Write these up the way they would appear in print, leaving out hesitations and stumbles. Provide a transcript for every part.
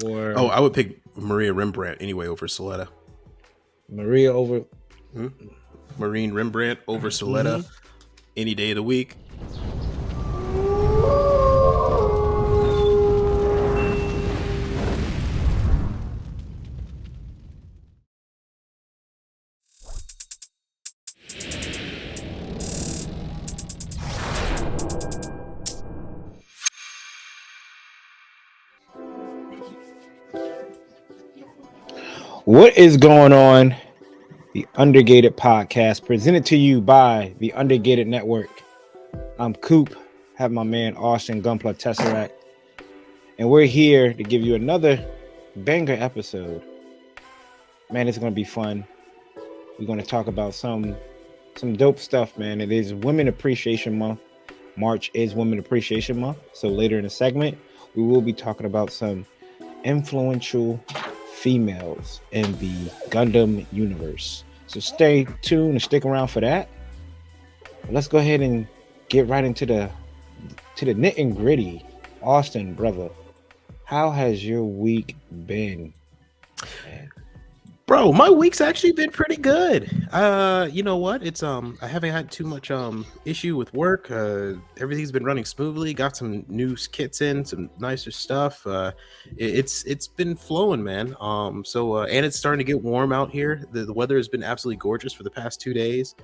or Oh, I would pick Maria Rembrandt anyway over Soletta. Maria over. Marine Rembrandt over Soletta Mhm. any day of the week. What is going on? The Undergated podcast presented to you by the Undergated Network. I'm Coop, have my man Austen Gunpla Tesseract, and we're here to give you another banger episode. Man, it's gonna be fun. We're gonna talk about some dope stuff, man. It is Women Appreciation Month. March is Women Appreciation Month. So later in the segment, we will be talking about some influential females in the Gundam universe. So stay tuned and stick around for that. Let's go ahead and get right into the nit and gritty. Austen, brother, how has your week been, man? Bro, my week's actually been pretty good. You know what? It's I haven't had too much issue with work. Everything's been running smoothly. Got some new kits in, some nicer stuff. It's been flowing, man. And it's starting to get warm out here. The weather has been absolutely gorgeous for the past 2 days,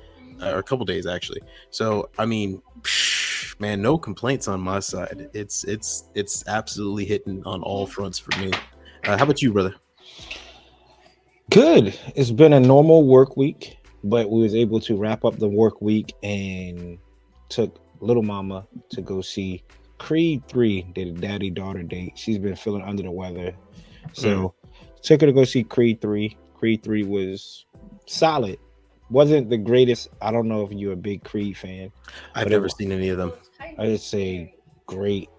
or a couple days actually. So I mean, man, no complaints on my side. It's absolutely hitting on all fronts for me. How about you, brother? Good. It's been a normal work week, but we was able to wrap up the work week and took little mama to go see Creed 3. Did a daddy-daughter date. She's been feeling under the weather. So took her to go see Creed 3. Creed 3 was solid. Wasn't the greatest. I don't know if you're a big Creed fan. I've never seen any of them. I'd say great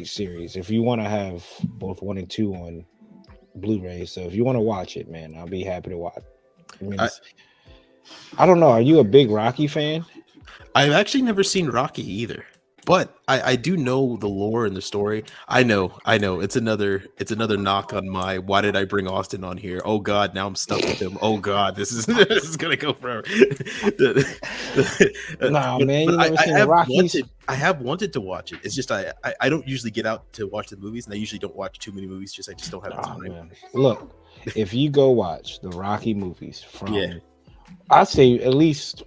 series. If you want to have both 1 and 2 on Blu-ray, so if you want to watch it, man, I'll be happy to watch. I mean, I don't know. Are you a big Rocky fan? I've actually never seen Rocky either, but I do know the lore and the story. I know. It's another knock on my. Why did I bring Austen on here? Oh God, now I'm stuck with him. Oh God, this is this is gonna go forever. Nah, man, you never seen the Rockies. I have wanted to watch it. It's just I don't usually get out to watch the movies, and I usually don't watch too many movies. I just don't have the time. Man. Look, if you go watch the Rocky movies from, I'd say at least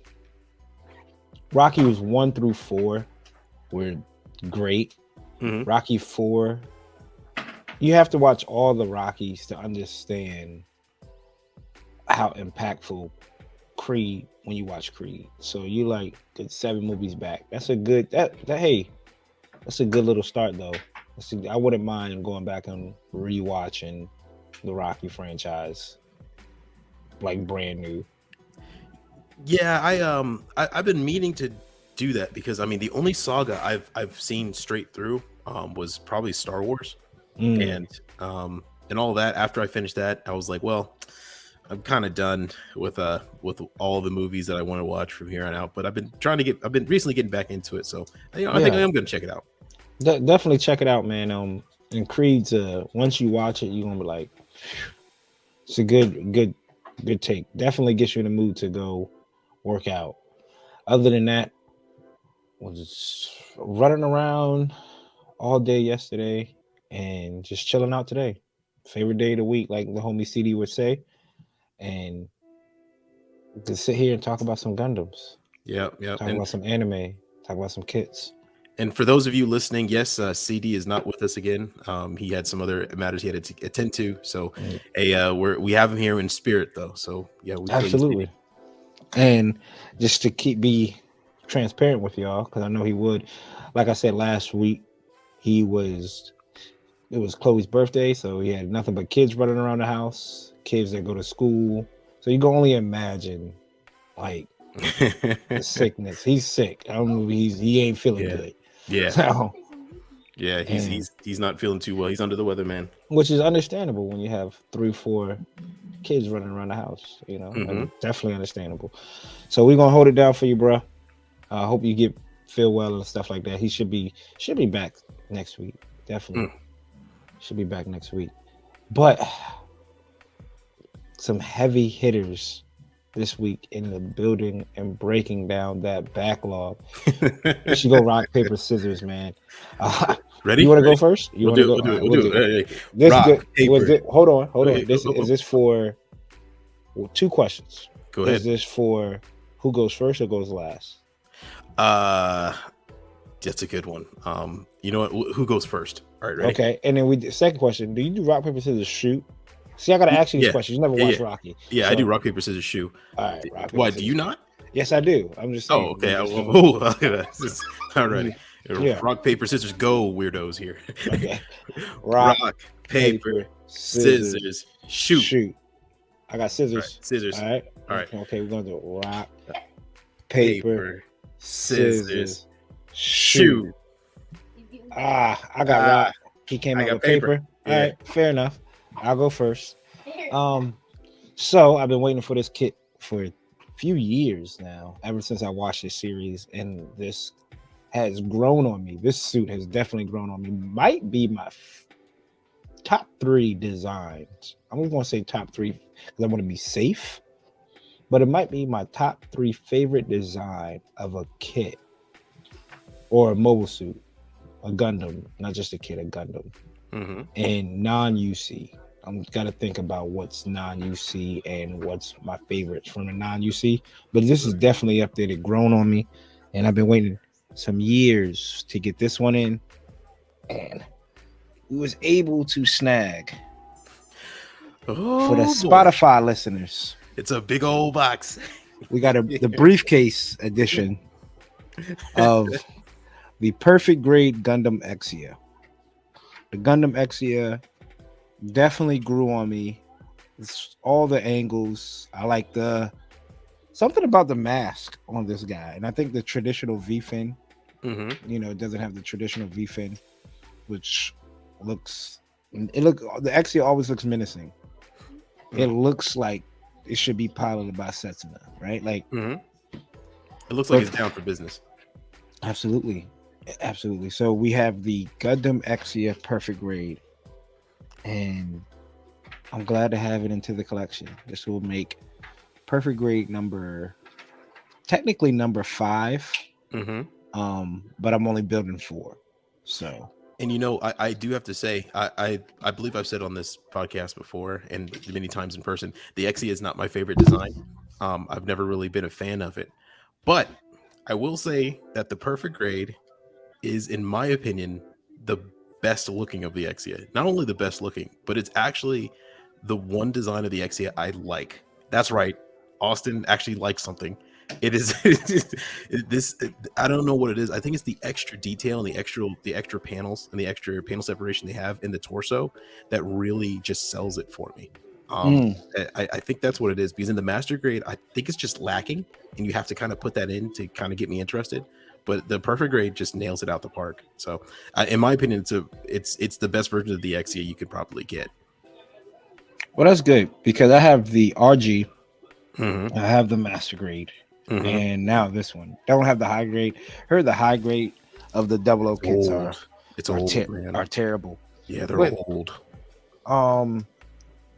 Rocky was 1 through 4 were great. Rocky 4, you have to watch all the Rockies to understand how impactful Creed when you watch Creed. So you like good 7 movies back. That's a good that's a good little start though. I wouldn't mind going back and rewatching the Rocky franchise like brand new. Yeah, I've been meaning to do that because I mean the only saga I've seen straight through was probably Star Wars, and all that. After I finished that, I was like, well, I'm kind of done with all the movies that I want to watch from here on out. But I've been recently getting back into it, so I think I am gonna check it out. Definitely check it out, man. And Creed's once you watch it, you're gonna be like, it's a good take. Definitely gets you in the mood to go work out. Other than that, was running around all day yesterday and just chilling out today. Favorite day of the week, like the homie CD would say, and to sit here and talk about some Gundams. Yep. Talk about some anime. Talk about some kits. And for those of you listening, yes, CD is not with us again. He had some other matters he had to attend to. So, we have him here in spirit, though. So, yeah, we absolutely. And just to be transparent with y'all, because I know he would. Like I said last week, it was Chloe's birthday, so he had nothing but kids running around the house, kids that go to school. So you can only imagine, like, the sickness. He's sick. I don't know. He ain't feeling good. Yeah. So, yeah, he's not feeling too well. He's under the weather, man. Which is understandable when you have 3-4 kids running around the house. You know, definitely understandable. So we're gonna hold it down for you, bro. I hope you feel well and stuff like that. He should be back next week. Definitely Should be back next week. But some heavy hitters this week in the building and breaking down that backlog. We should go rock, paper, scissors, man. Ready? You want to go Ready? first? You We'll want to do it. go? We'll All do it. right, We'll we'll do do it. it. This Rock, good. Was paper. it? Hold on, hold Okay, on. This is this for two questions. Go Is ahead. this for who goes first or goes last? That's a good one. You know what? Who goes first? All right, ready? Okay, and then second question: do you do rock, paper, scissors, shoot? See, I gotta ask you these Yeah. questions. You never Yeah, watched yeah. Rocky. Yeah, I So, do rock, paper, scissors, shoe. all right, rock, paper, Why, do scissors, you shoot. not? Yes, I do. I'm just saying. Oh, okay. We're just doing- All righty. Yeah. Rock, paper, scissors, go, weirdos here. Okay. Rock, Rock, paper, scissors, shoot. shoot. I got All scissors. right, scissors. All right. All right. Okay, we're gonna do rock, paper, scissors, shoot. I got rock. He came I out got with paper. Yeah. All right, fair enough. I'll go first. So I've been waiting for this kit for a few years now, ever since I watched this series, and this has grown on me. This suit has definitely grown on me. Might be my top 3 designs. I'm just gonna say top 3 because I want to be safe, but it might be my top 3 favorite design of a kit or a mobile suit, a Gundam, not just a kit, a Gundam, and non-UC. I'm got to think about what's non-UC and what's my favorites from the non-UC. But this is definitely up there. It's grown on me, and I've been waiting some years to get this one in, and we was able to snag for the Spotify listeners. It's a big old box. We got the briefcase edition of the Perfect Grade Gundam Exia. The Gundam Exia definitely grew on me. It's all the angles. I like something about the mask on this guy, and I think the traditional V fin. It doesn't have the traditional V fin, which the Exia always looks menacing. It looks like it should be piloted by Setsuna, right? Like it looks like it's down for business. Absolutely. So we have the Gundam Exia Perfect Grade, and I'm glad to have it into the collection. This will make Perfect Grade technically number 5. But I'm only building 4. So, and I do have to say, I believe I've said on this podcast before and many times in person, the Exia is not my favorite design. I've never really been a fan of it, but I will say that the Perfect Grade is, in my opinion, the best looking of the Exia. Not only the best looking, but it's actually the one design of the Exia I like. That's right. Austen actually likes something. It is this. I don't know what it is. I think it's the extra detail and the extra panels and the extra panel separation they have in the torso that really just sells it for me. I think that's what it is, because in the Master Grade, I think it's just lacking, and you have to kind of put that in to kind of get me interested. But the Perfect Grade just nails it out the park. So, in my opinion, it's the best version of the Exia you could probably get. Well, that's good, because I have the RG, I have the Master Grade, and now this one. Don't have the high grade. Heard the high grade of the 00 kits are terrible. Yeah, they're old.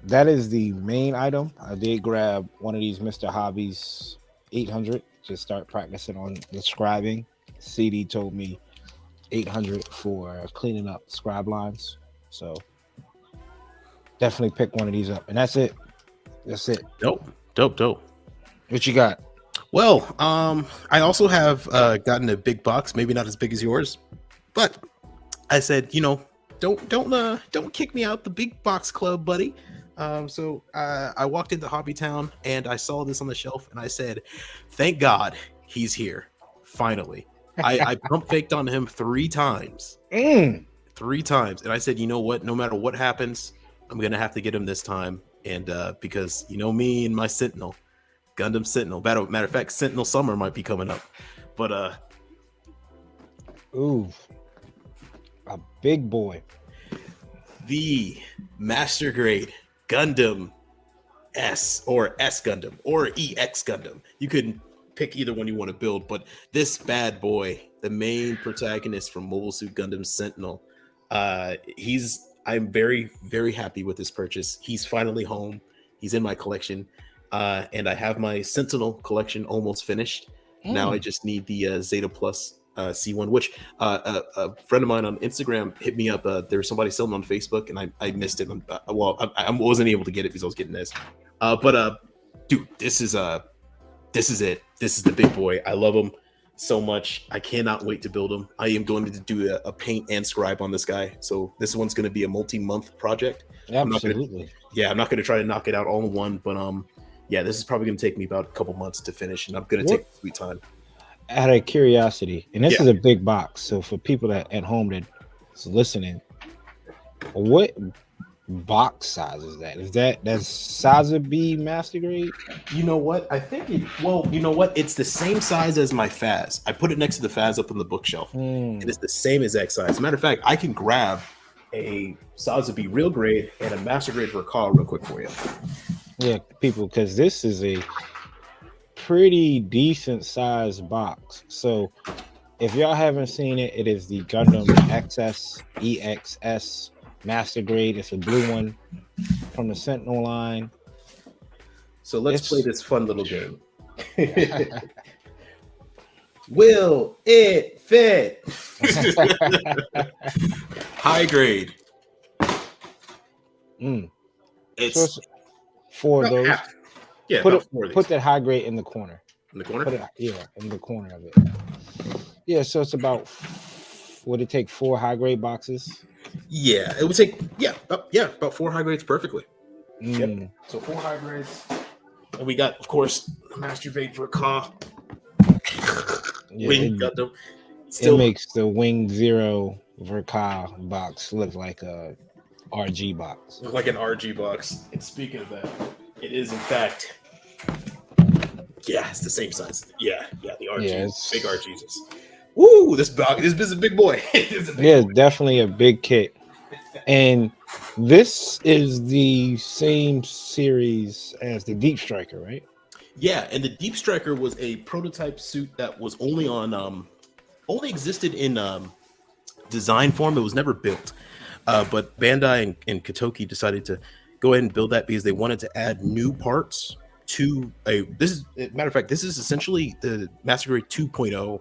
That is the main item. I did grab one of these Mr. Hobbies 800 to start practicing on the scribing. CD told me 800 for cleaning up scribe lines. So definitely pick one of these up. And that's it. Dope. What you got? Well, I also have gotten a big box, maybe not as big as yours, but I said, don't kick me out the big box club, buddy. So I walked into Hobbytown and I saw this on the shelf and I said, thank God he's here. Finally. I pump faked on him 3 times. 3 times. And I said, you know what? No matter what happens, I'm going to have to get him this time. And because me and my Sentinel, Gundam Sentinel. Matter of fact, Sentinel Summer might be coming up. But a big boy. The Master Grade Gundam S or S Gundam or EX Gundam. You could pick either one you want to build, but this bad boy, the main protagonist from Mobile Suit Gundam Sentinel, he's I'm very, very happy with this purchase. He's finally home. He's in my collection. And I have my Sentinel collection almost finished. Now I just need the Zeta Plus C1, which a friend of mine on Instagram hit me up. There was somebody selling on Facebook, and I missed it. I wasn't able to get it because I was getting this. Dude, this is it. This is the big boy. I love him so much. I cannot wait to build him. I am going to do a paint and scribe on this guy. So this one's going to be a multi-month project. Absolutely. I'm not going to try to knock it out all in one, but yeah, this is probably going to take me about a couple months to finish, and I'm going to take sweet time. Out of curiosity, and this is a big box, so for people that at home that's listening, what box size is that? That's size of B master grade? You know what? I think it's the same size as my Faz. I put it next to the Faz up on the bookshelf, and it's the same exact size. As a matter of fact, I can grab a Sazabi real grade and a master grade for a call real quick for you. Yeah, people, because this is a pretty decent sized box. So if y'all haven't seen it, it is the Gundam XS EXS master grade. It's a blue one from the Sentinel line. So let's play this fun little game. Will it fit? High grade. It's so four of those. Half. Yeah, put that high grade in the corner. In the corner? In the corner of it. Yeah, so it's about, would it take 4 high grade boxes? Yeah, it would take about 4 high grades perfectly. Yep. So 4 high grades. And we got, of course, the Master Vade for a Ka. Wing Gundam. It makes the Wing Zero Verka box look like a RG box. Look like an RG box. And speaking of that, it is in fact, it's the same size. Yeah, the RG, big RGs. Woo! This is a big boy. It's definitely a big kit. And this is the same series as the Deep Striker, right? Yeah, and the Deep Striker was a prototype suit that was only existed in design form. It was never built. But Bandai and Kotoki decided to go ahead and build that because they wanted to add new parts to matter of fact, this is essentially the Master Grade 2.0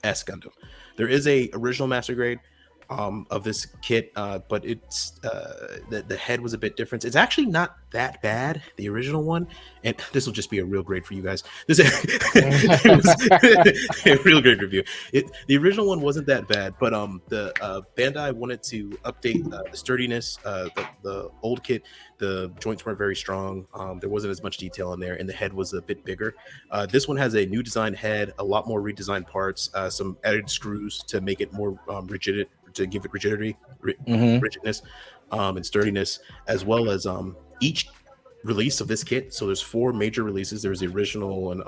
S Gundam. There is a original Master Grade of this kit, but it's the head was a bit different. It's actually not that bad, the original one, and this will just be a real grade for you guys. This a real grade review. The original one wasn't that bad, but the Bandai wanted to update the sturdiness. The old kit, the joints weren't very strong. There wasn't as much detail in there, and the head was a bit bigger. This one has a new design head, a lot more redesigned parts, some added screws to make it more rigid, to give it rigidness, and sturdiness, as well as each release of this kit. So there's 4 major releases. There's the original and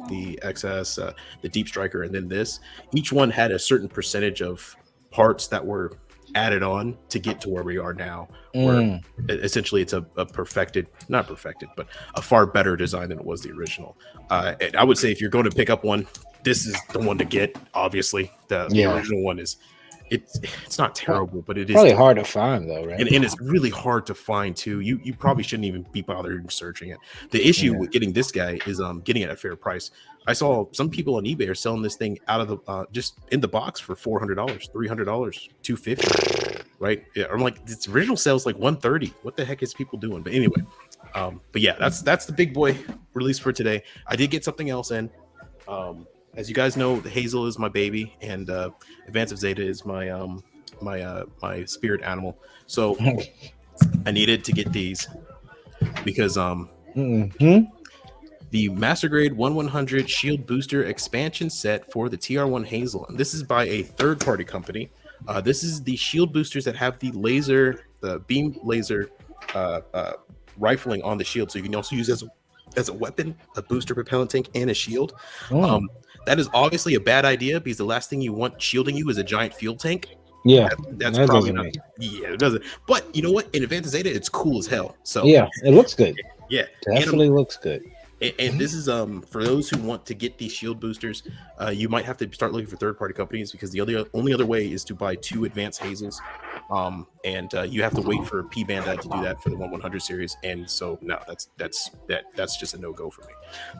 the XS, the Deep Striker, and then this. Each one had a certain percentage of parts that were added on to get to where we are now, where essentially it's not perfected, but a far better design than it was the original. And I would say if you're going to pick up one, this is the one to get. Obviously, the original one is. It's not terrible, but it is probably hard to find though, right? And it's really hard to find too. You probably shouldn't even be bothered searching it. The issue with getting this guy is getting it at a fair price. I saw some people on eBay are selling this thing out of the just in the box for $400, $300, $250, right? Yeah, I'm like, its original sales like $130. What the heck is people doing? But anyway, but yeah, that's the big boy release for today. I did get something else in. As you guys know, the Hazel is my baby, and Advance of Zeta is my my spirit animal. So I needed to get these because the Master Grade 1100 Shield Booster expansion set for the TR1 Hazel, and this is by a third-party company. This is the shield boosters that have the beam laser rifling on the shield, so you can also use as a weapon, a booster propellant tank, and a shield. That is obviously a bad idea because the last thing you want shielding you is a giant fuel tank. Yeah, that's probably not. Yeah, it doesn't. But you know what? In Advanced Zeta, it's cool as hell. So yeah, it looks good. Yeah, definitely looks good. And this is for those who want to get these shield boosters, you might have to start looking for third-party companies because the only other way is to buy 2 advanced hazels, and you have to wait for P Bandai to do that for the 1/100 series, and so no, that's just a no-go for me.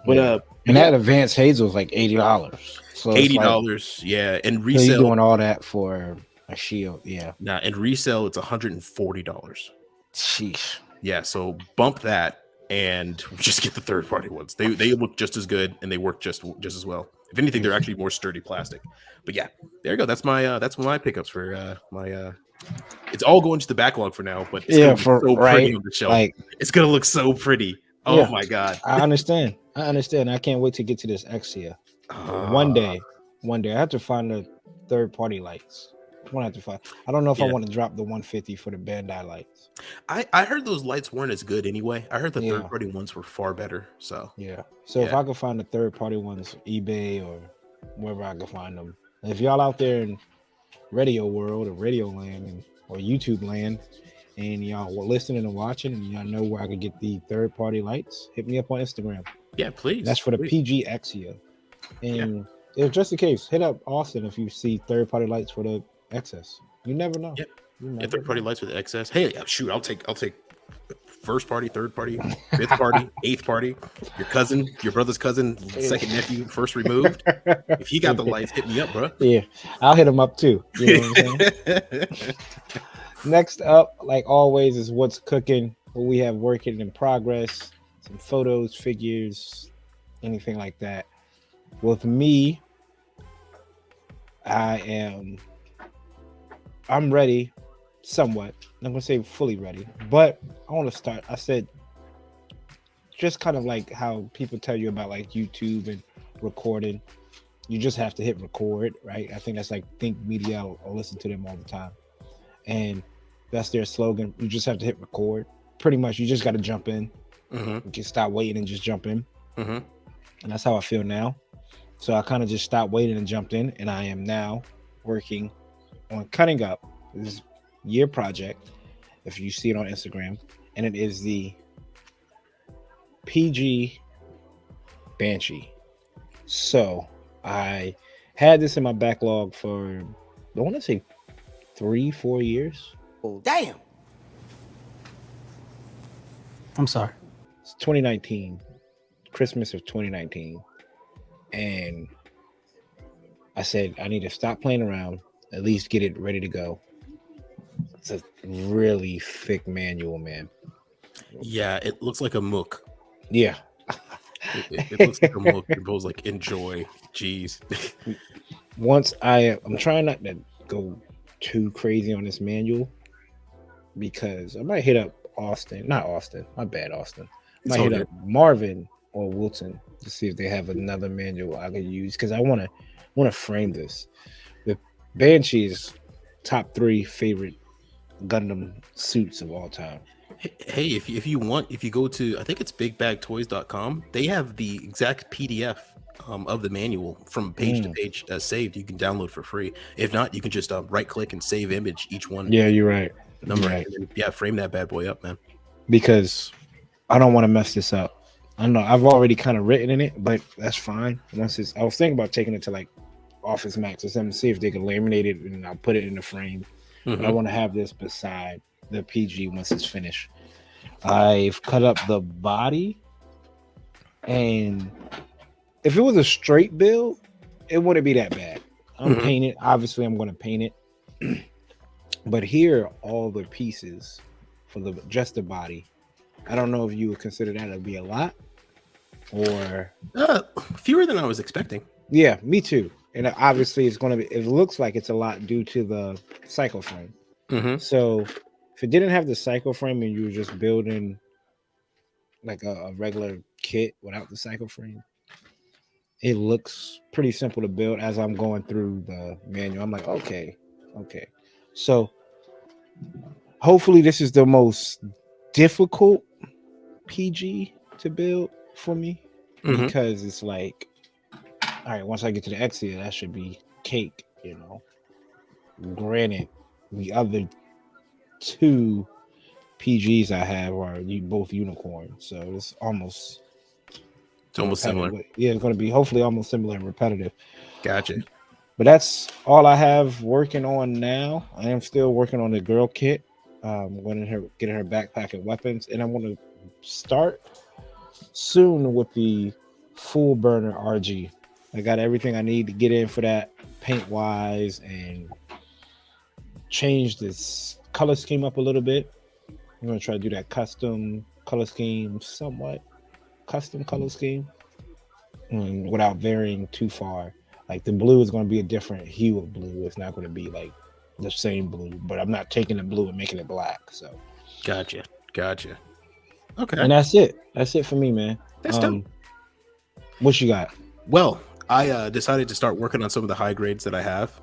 But Yeah. And yeah, that advanced hazel is like $80. So it's like, $80, yeah, and so you're resale. doing all that for a shield. Yeah. Nah, and resale it's $140. Sheesh. Yeah, so bump that and just get the third party ones. They look just as good and they work just as well. If anything, they're actually more sturdy plastic. But yeah, there you go. That's my pickups for my. It's all going to the backlog for now, but it's Yeah, gonna look for so pretty right. on the shelf. Like, It's gonna look so pretty. Oh yeah, my god. I understand. I can't wait to get to this X here. One day I have to find the third party lights. I don't know if I Yeah. want to drop the 150 for the Bandai lights. I heard those lights weren't as good anyway. I heard the Yeah. third party ones were far better. So Yeah. So if Yeah. I could find the third party ones, eBay or wherever I can find them. If y'all out there in radio world or radio land or YouTube land, and y'all were listening and watching, and y'all know where I could get the third party lights, hit me up on Instagram. yeah, please. That's for the please. PG Exia. And if just in case, hit up Austen if you see third party lights for the XS. You never know. Yeah. You never Yeah, third party know. lights with XS. Hey, shoot, I'll take first party, third party, fifth party, eighth party, your brother's cousin, second nephew, first removed. If he got the lights, hit me up, bro. Yeah, I'll hit them up too. You know what I'm saying? Next up, like always, is what's cooking, what we have working in progress, some photos, figures, anything like that. With me, I'm ready, somewhat. I'm gonna say fully ready, but I want to start. I said, just kind of like how people tell you about like YouTube and recording. You just have to hit record, right? I think that's like Think Media. I'll listen to them all the time, and that's their slogan. You just have to hit record. Pretty much, you just got to jump in. You can stop waiting and just jump in. And that's how I feel now. So I kind of just stopped waiting and jumped in, and I am now working on cutting up this year project. If you see it on Instagram, and it is the PG Banshee. So I had this in my backlog for, I want to say 3-4 years. Oh, damn. I'm sorry. It's 2019, Christmas of 2019. And I said, I need to stop playing around, at least get it ready to go. It's a really thick manual, man. Yeah, it looks like a mook. Yeah. It looks like a mook. You're both like, enjoy. Jeez. I'm trying not to go too crazy on this manual because I might hit up Austen. My bad, Austen. I might hit up Marvin or Wilton to see if they have another manual I could use because I want to frame this. The Banshee's top 3 favorite Gundam suits of all time. Hey, if you want, if you go to, I think it's bigbagtoys.com, they have the exact PDF of the manual from page to page saved. You can download for free. If not, you can just right click and save image each one. Yeah, you're right. Number You're right. and then, frame that bad boy up, man. Because I don't want to mess this up. I know I've already kind of written in it, but that's fine. I was thinking about taking it to like Office Max or something to see if they can laminate it and I'll put it in the frame. But I want to have this beside the PG once it's finished. I've cut up the body, and if it was a straight build, it wouldn't be that bad. I'm painting. Obviously, I'm going to paint it. But here, all the pieces for just the body. I don't know if you would consider that to be a lot, or fewer than I was expecting. Yeah, me too. And obviously, it's going to be. It looks like it's a lot due to the cycle frame. So if it didn't have the cycle frame and you were just building like a regular kit without the cycle frame, it looks pretty simple to build. As I'm going through the manual, I'm like, okay. So hopefully this is the most difficult PG to build for me because it's like, all right, once I get to the Exia, that should be cake, you know. Granted, the other 2 PGs I have are both unicorn, so it's almost It's almost similar. Yeah, it's going to be hopefully almost similar and repetitive. Gotcha. But that's all I have working on now. I am still working on the girl kit. Getting her backpack and weapons, and I'm going to start soon with the full burner RG. I got everything I need to get in for that paint wise and change this color scheme up a little bit. I'm going to try to do that custom color scheme, somewhat custom color scheme, without varying too far. Like the blue is going to be a different hue of blue. It's not going to be like the same blue, but I'm not taking the blue and making it black. So gotcha. Okay. And that's it. That's it for me, man. That's dope. What you got? Well, I decided to start working on some of the high grades that I have.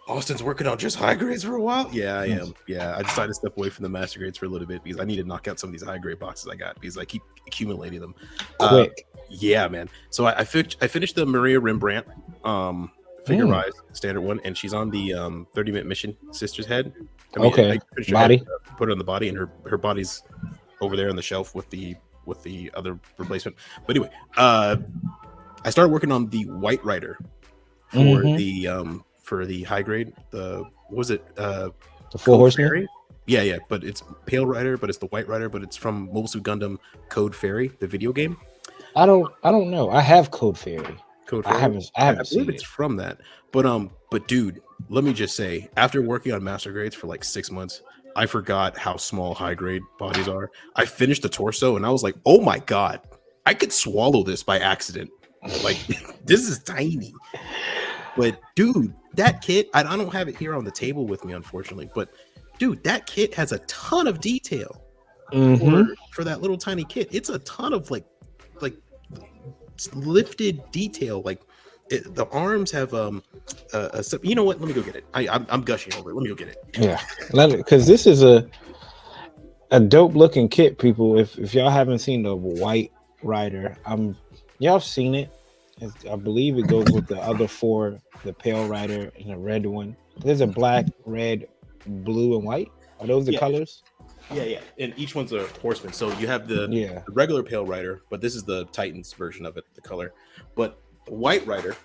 Austin's working on just high grades for a while. Yeah, I am. Yeah, I decided to step away from the master grades for a little bit because I need to knock out some of these high grade boxes I got because I keep accumulating them. Quick. Yeah, man. So I finished the Maria Rembrandt figure rise standard one, and she's on the 30-minute mission sister's head. Okay. Body. Put it on the body, and her body's over there on the shelf with the other replacement. But anyway, I started working on the White Rider for the high grade. The Four Horsemen? Yeah, but it's Pale Rider, but it's the White Rider, but it's from Mobile Suit Gundam Code Fairy, the video game. I don't know. I have Code Fairy. I haven't seen it. It's from that. But dude, let me just say, after working on master grades for like 6 months, I forgot how small high grade bodies are. I finished the torso and I was like, oh my god, I could swallow this by accident. Like this is tiny. But dude, that kit, I don't have it here on the table with me, unfortunately. But dude, that kit has a ton of detail for that little tiny kit. It's a ton of like lifted detail. Like the arms have you know what? Let me go get it. I'm gushing over it. Let me go get it. Yeah, because this is a dope looking kit, people. If y'all haven't seen the White Rider, y'all have seen it. I believe it goes with the other four, the Pale Rider and the red one. There's a black, red, blue, and white. Are those the colors? Yeah. And each one's a horseman. So you have the regular Pale Rider, but this is the Titans version of it, the color. But the White Rider,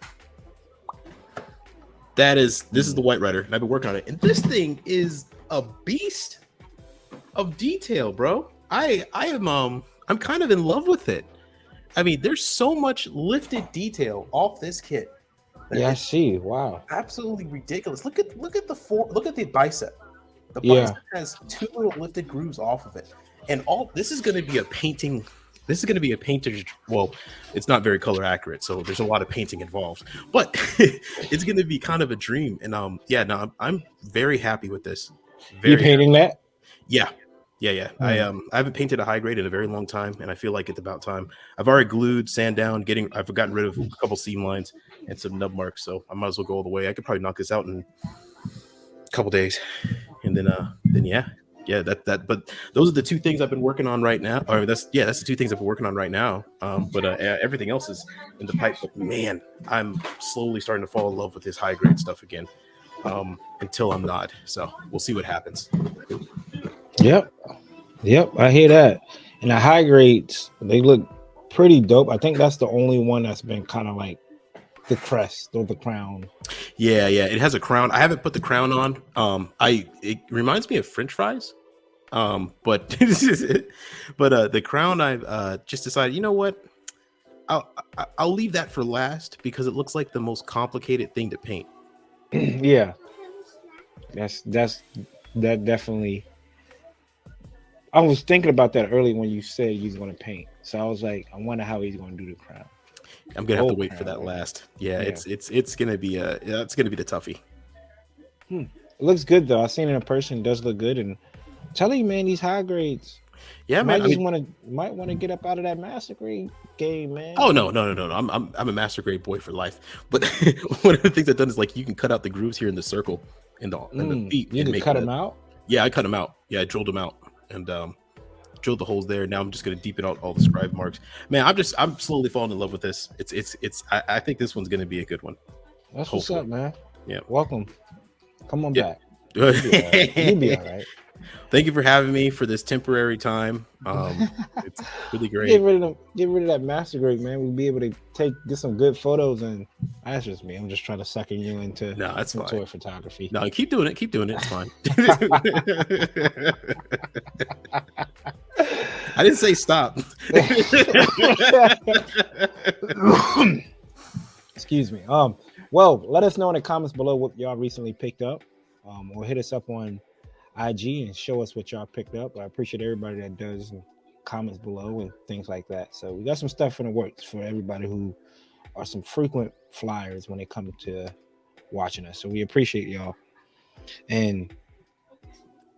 this is the White Rider, and I've been working on it. And this thing is a beast of detail, bro. I'm kind of in love with it. I mean, there's so much lifted detail off this kit. Yeah, I see. Wow. Absolutely ridiculous. Look at the bicep. The bicep has two little lifted grooves off of it. And this is going to be a painting. This is going to be a painter's. Well, it's not very color accurate, so there's a lot of painting involved. But it's going to be kind of a dream. And I'm very happy with this. You painting that? Yeah. I haven't painted a high grade in a very long time, and I feel like it's about time. I've already glued, sand down, I've gotten rid of a couple seam lines and some nub marks, so I might as well go all the way. I could probably knock this out in a couple days, and then But those are the two things I've been working on right now. Or that's the two things I've been working on right now. But everything else is in the pipe. But man, I'm slowly starting to fall in love with this high grade stuff again. Until I'm not. So we'll see what happens. Yep, I hear that. And the high grades, they look pretty dope. I think that's the only one that's been kind of like the crest or the crown. Yeah, it has a crown. I haven't put the crown on. It reminds me of French fries. But the crown, I've just decided, you know what? I'll leave that for last because it looks like the most complicated thing to paint. Yeah, that definitely. I was thinking about that earlier when you said he's going to paint. So I was like, I wonder how he's going to do the crown. I'm gonna have to wait for that last. Yeah. It's gonna be the toughie. It looks good though. I seen it in person. It does look good. And I'm telling you, man, these high grades. Yeah, man. Might want to get up out of that master grade game, man. Oh no. I'm a master grade boy for life. But one of the things I've done is like you can cut out the grooves here in the circle in the feet. You can cut them out. Yeah, I cut them out. Yeah, I drilled them out and drilled the holes there. Now I'm just gonna deepen out all the scribe marks. Man, I'm slowly falling in love with this. I think this one's gonna be a good one. That's hopefully. What's up, man. Yeah. Welcome. Come on back. You'll be all right. Thank you for having me for this temporary time. It's really Get great. rid of them. Get rid of that master grade, man. We'll be able to get some good photos. And that's just me. I'm just trying to sucker you into No, that's some fine. toy photography. No, keep doing it. Keep doing it. It's fine. I didn't say stop. Excuse me. Well, let us know in the comments below what y'all recently picked up. Or hit us up on IG and show us what y'all picked up. I appreciate everybody that does comments below and things like that. So we got some stuff in the works for everybody who are some frequent flyers when it comes to watching us. So we appreciate y'all and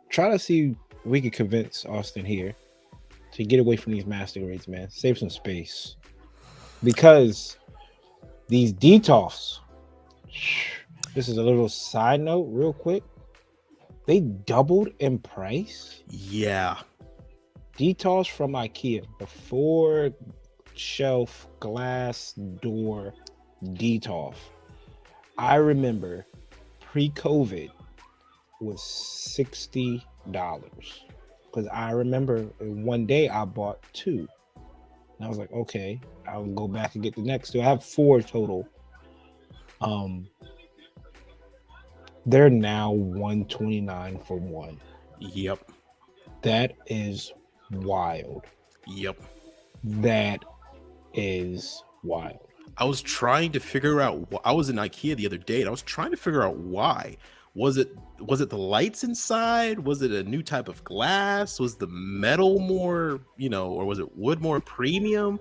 try to see if we can convince Austen here to get away from these master grades, man. Save some space because these DTOFs. This is a little side note, real quick. They doubled in price. Yeah. DTOFs from IKEA, the 4-shelf glass door DTOF. I remember pre-COVID was $60 because I remember one day I bought 2. And I was like, okay, I'll go back and get the next 2. I have 4 total. They're now $129 for 1. Yep. That is wild. Yep. That is wild. I was trying to figure out. I was in IKEA the other day, and I was trying to figure out why. Was it the lights inside? Was it a new type of glass? Was the metal more, or was it wood more premium?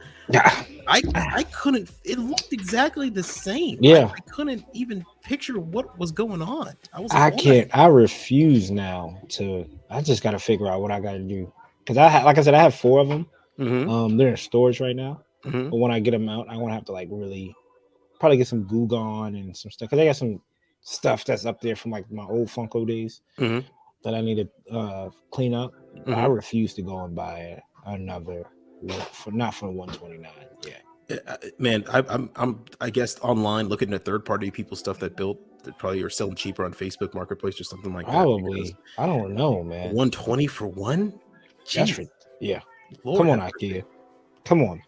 I couldn't. It looked exactly the same. Yeah, I couldn't even picture what was going on. I was. I can't. I refuse now to. I just got to figure out what I got to do because like I said, I have 4 of them. Mm-hmm. They're in storage right now. Mm-hmm. But when I get them out, I'm gonna have to like really probably get some Goo Gone and some stuff because I got some stuff that's up there from like my old Funko days that I need to clean up. I refuse to go and buy another not for 129. Yeah, man, I guess online looking at third party people stuff that probably are selling cheaper on Facebook Marketplace or something like that. Probably. I don't know, man. 120 for 1. Jeez. Yeah. Lord, come on, IKEA. Come on.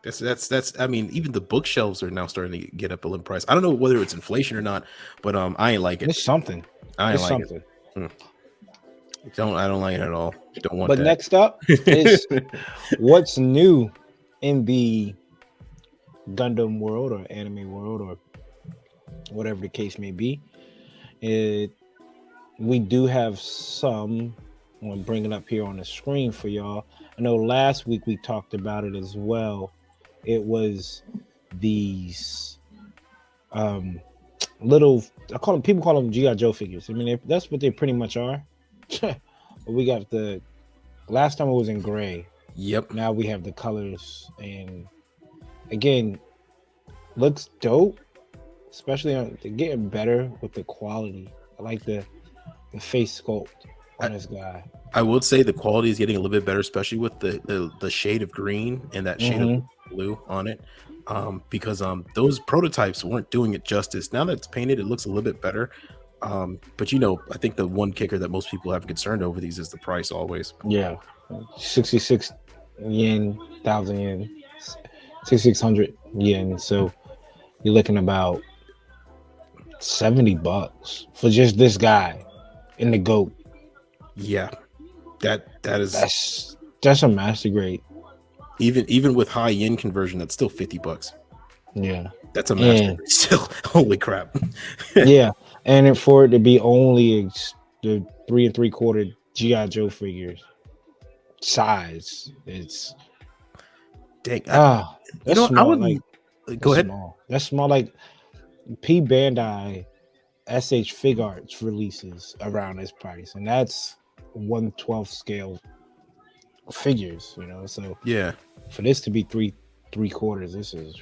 That's. I mean, even the bookshelves are now starting to get up a little price. I don't know whether it's inflation or not, but I ain't like it. It's something. I ain't like it. I don't like it at all. Don't want. But that. Next up is what's new in the Gundam world or anime world or whatever the case may be. We do have some. I'm gonna bring it up here on the screen for y'all. I know last week we talked about it as well. It was these little, people call them G.I. Joe figures. I mean, that's what they pretty much are. We got the last time it was in gray. Yep. Now we have the colors, and again, looks dope. Especially they're getting better with the quality. I like the face sculpt on this guy. I would say the quality is getting a little bit better, especially with the shade of green and that shade of blue on it. Because those prototypes weren't doing it justice. Now that it's painted, it looks a little bit better. But I think the one kicker that most people have concerned over these is the price always. Yeah. 66 yen, 1,000 yen, 6,600 yen. So you're looking about $70 for just this guy in the GOAT. Yeah. That's a master grade. Even with high yen conversion, that's still $50. Yeah, that's a master grade still. Holy crap. Yeah, and for it to be only the 3 3/4 GI Joe figures size, it's dang. That's small. I would go ahead. Small. That's small. Like P Bandai SH Fig Arts releases around this price, and that's 1/12 scale figures, so yeah, for this to be 3 3/4, this is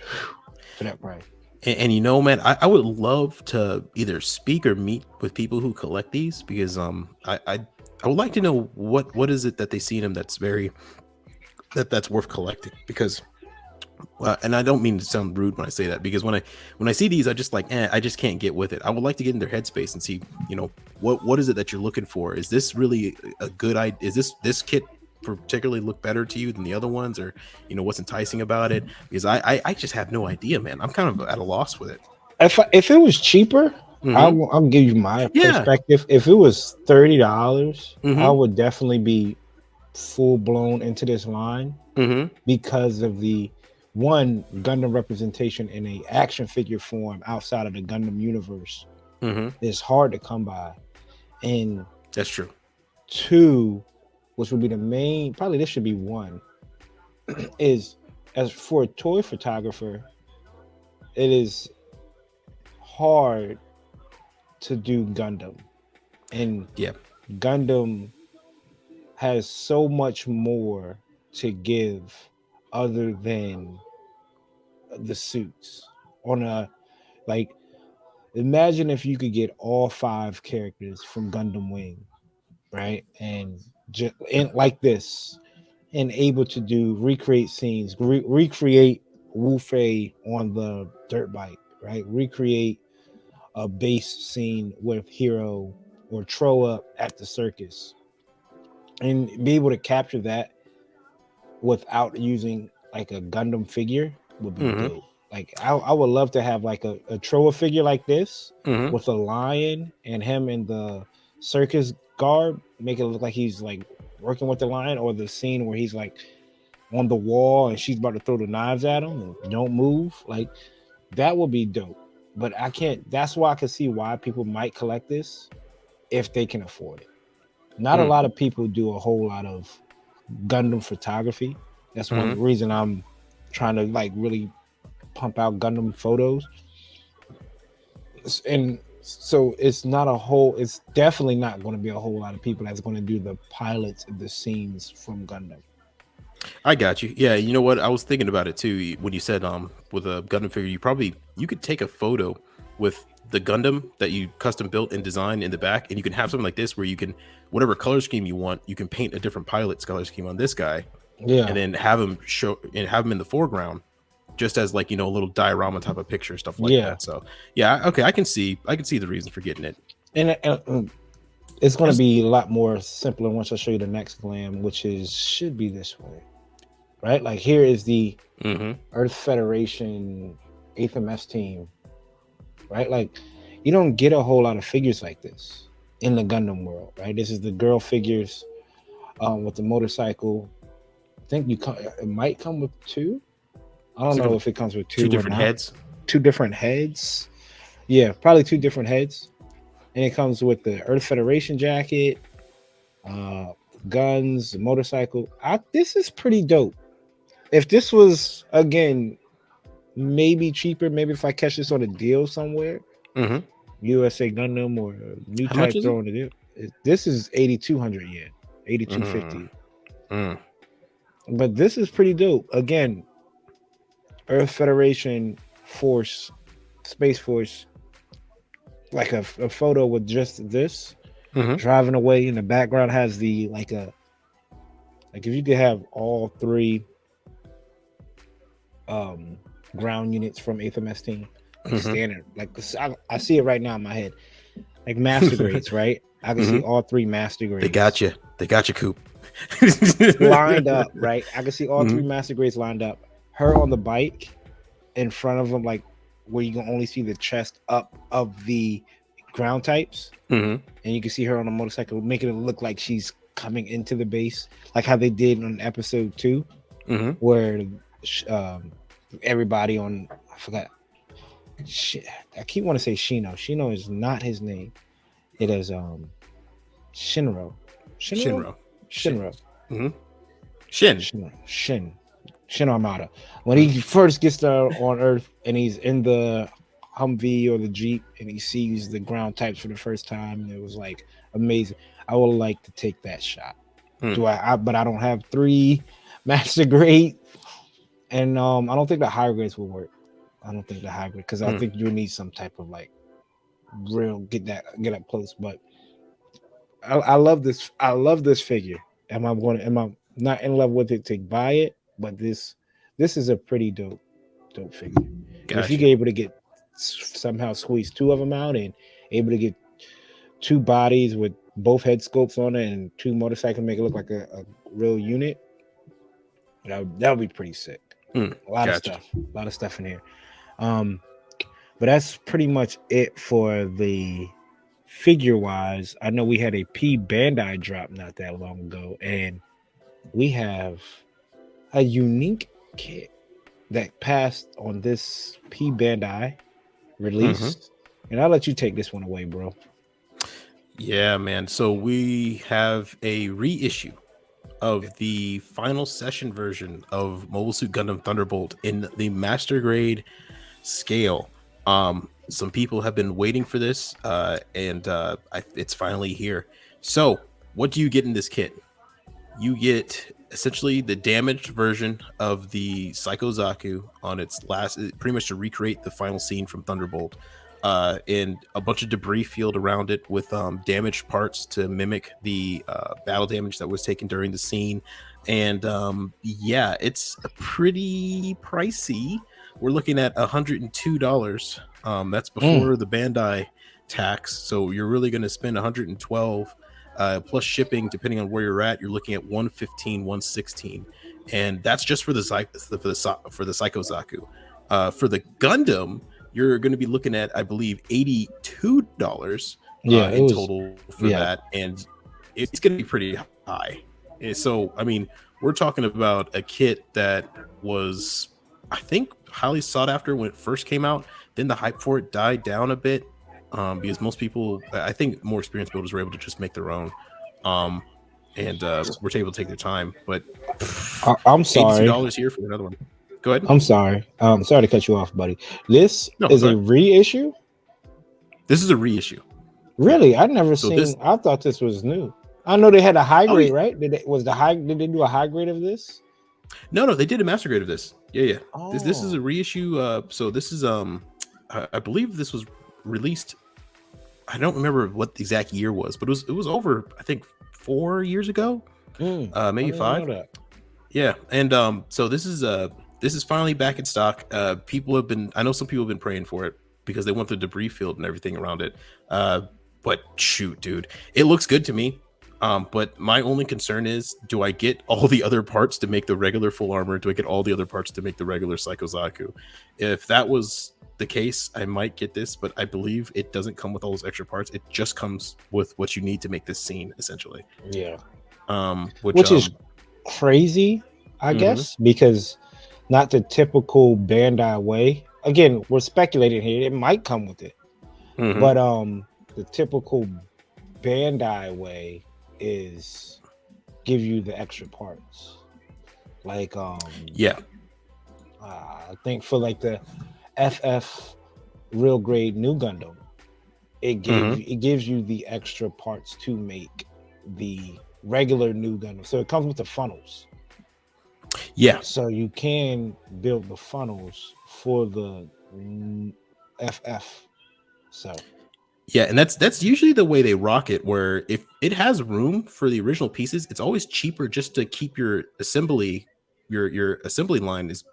for that price. And man, I would love to either speak or meet with people who collect these, because I would like to know what is it that they see in them that's worth collecting, because And I don't mean to sound rude when I say that, because when I see these, I just like, I just can't get with it. I would like to get in their headspace and see, what is it that you're looking for? Is this really a good idea? Is this kit particularly look better to you than the other ones, or what's enticing about it? Because I just have no idea, man. I'm kind of at a loss with it. If it was cheaper, Mm-hmm. I'll give you my Yeah. perspective. If it was $30, I Mm-hmm. would definitely be full blown into this line Mm-hmm. because of the one Gundam representation in a action figure form outside of the Gundam universe Mm-hmm. is hard to come by, and That's true. two, which would be the main, probably this should be one, is as for a toy photographer, it is hard to do Gundam, and Yeah. Gundam has so much more to give other than the suits. On a like, imagine if you could get all five characters from Gundam Wing, right, and just and like this, and able to do recreate scenes, recreate Wu Fei on the dirt bike, right, recreate a base scene with Hero or Troa at the circus, and be able to capture that without using like a Gundam figure would be Mm-hmm. dope. Like I would love to have like a Troa figure like this Mm-hmm. with a lion and him in the circus garb, make it look like he's like working with the lion, or the scene where he's like on the wall and she's about to throw the knives at him and don't move. Like that would be dope. But I can't. That's why I can see why people might collect this if they can afford it. Not a lot of people do a whole lot of Gundam photography. That's one Mm-hmm. reason I'm trying to like really pump out Gundam photos. And so it's not a whole, it's definitely not going to be a whole lot of people that's going to do the pilots and the scenes from Gundam. I got you. Yeah, you know what? I was thinking about it too when you said with a Gundam figure, you could take a photo with the Gundam that you custom built and designed in the back, and you can have something like this where you can, whatever color scheme you want, you can paint a different pilot's color scheme on this guy, and Yeah. then have him in the foreground, just as like a little diorama type of picture, stuff like Yeah. that. So yeah, okay, I can see the reason for getting it. And it's going to As- be a lot more simpler once I show you the next glam, which is should be this way, right? Like here is the Mhm. Earth Federation 8th MS team, right? Like you don't get a whole lot of figures like this in the Gundam world, right? This is the girl figures with the motorcycle. I think it might come with two. I don't Is it know come if it comes with two two or different not. heads? Two different heads. Yeah, probably two different heads. And it comes with the Earth Federation jacket, uh, guns, motorcycle. This is pretty dope. If this was again maybe cheaper, maybe if I catch this on a deal somewhere, Mhm. USA Gundam or a new How much type is it? throwing it. This is 8,200 yen, Mm. 8,250. Mm. But this is pretty dope. Again, Earth Federation Force, Space Force, like a photo with just this Mhm. driving away. In the background has the like if you could have all three um ground units from 8th MS team like Mhm. standard, like I see it right now in my head, like master grades, right? I can see Mhm. all three master They got grades you. They got you, Coop. lined up, right? I can see all three Mhm. master grades lined up. Her on the bike in front of them, like where you can only see the chest up of the ground types, Mhm. and you can see her on a motorcycle, making it look like she's coming into the base, like how they did on episode 2, Mhm. where um, everybody on, I forgot. Shit, I keep want to say Shino. Shino is not his name. It is Shinro. Shinro. Shinro. Shin. Shinro. Mhm. Shin. Shin Armada. When Mhm. he first gets there on Earth and he's in the Humvee or the Jeep and he sees the ground types for the first time, and it was like amazing. I would like to take that shot. Mm. But I don't have three master grade, and I don't think the higher grades will work. I don't think the high grade, because I Mm. think you need some type of like real get up close. But I love this. I love this figure. Am I not in love with it to buy it? But this this is a pretty dope figure. And if you Gotcha. get able to get somehow squeeze two of them out and able to get two bodies with both head scopes on it and two motorcycles make it look like a real unit, that would be pretty sick. Mm, gotcha. A lot of stuff in here. Um, but that's pretty much it for the figure wise. I know we had a P Bandai drop not that long ago, and we have a unique kit that passed on this P Bandai Mm-hmm. release. And I'll let you take this one away, bro. Yeah, man. So we have a reissue of the final session version of Mobile Suit Gundam Thunderbolt in the master grade scale. Some people have been waiting for this, and it's finally here. So, what do you get in this kit? You get essentially the damaged version of the Psycho Zaku on its last, pretty much to recreate the final scene from Thunderbolt, and a bunch of debris field around it with damaged parts to mimic the battle damage that was taken during the scene. And yeah, it's pretty pricey. We're looking at $102. That's before the Bandai tax, so you're really going to spend 112 plus shipping. Depending on where you're at, you're looking at 115, 116, and that's just for the Psycho Zaku. For the Gundam, you're going to be looking at, I believe, $82 Yeah, it in was. total for Yeah, that, and it's going to be pretty high. So, I mean, we're talking about a kit that was, I think, highly sought after when it first came out. Then the hype for it died down a bit, because most people, I think, more experienced builders were able to just make their own, and were able to take their time. But I'm $82 sorry. here for another one. Go ahead. I'm sorry. Sorry to cut you off, buddy. This No, is go a ahead. reissue. This is a reissue. Yeah. Really, I'd never So this, seen. I thought this was new. I know they had a high oh grade, right? Was the high? Did they do a high grade of this? no, they did a master grade of this. Yeah. This is Oh, a reissue. So this is I believe this was released. I don't remember what the exact year was, but it was over, I think, 4 years ago, I maybe didn't know 5. that. Yeah, and so this is finally back in stock. People have been, I know some people have been praying for it because they want the debris field and everything around it. But shoot, dude, it looks good to me. But my only concern is, do I get all the other parts to make the regular full armor? Do I get all the other parts to make the regular Psycho Zaku? If that was the case, I might get this, but I believe it doesn't come with all those extra parts. It just comes with what you need to make this scene, essentially. Yeah, Which is crazy, I guess, because not the typical Bandai way. Again, we're speculating here. It might come with it, but the typical Bandai way is give you the extra parts. Like yeah, I think for like the FF real grade new Gundam, it gives you the extra parts to make the regular new Gundam. So it comes with the funnels. yeah. So you can build the funnels for the FF. So Yeah, and that's usually the way they rock it, where if it has room for the original pieces, it's always cheaper just to keep your assembly line is,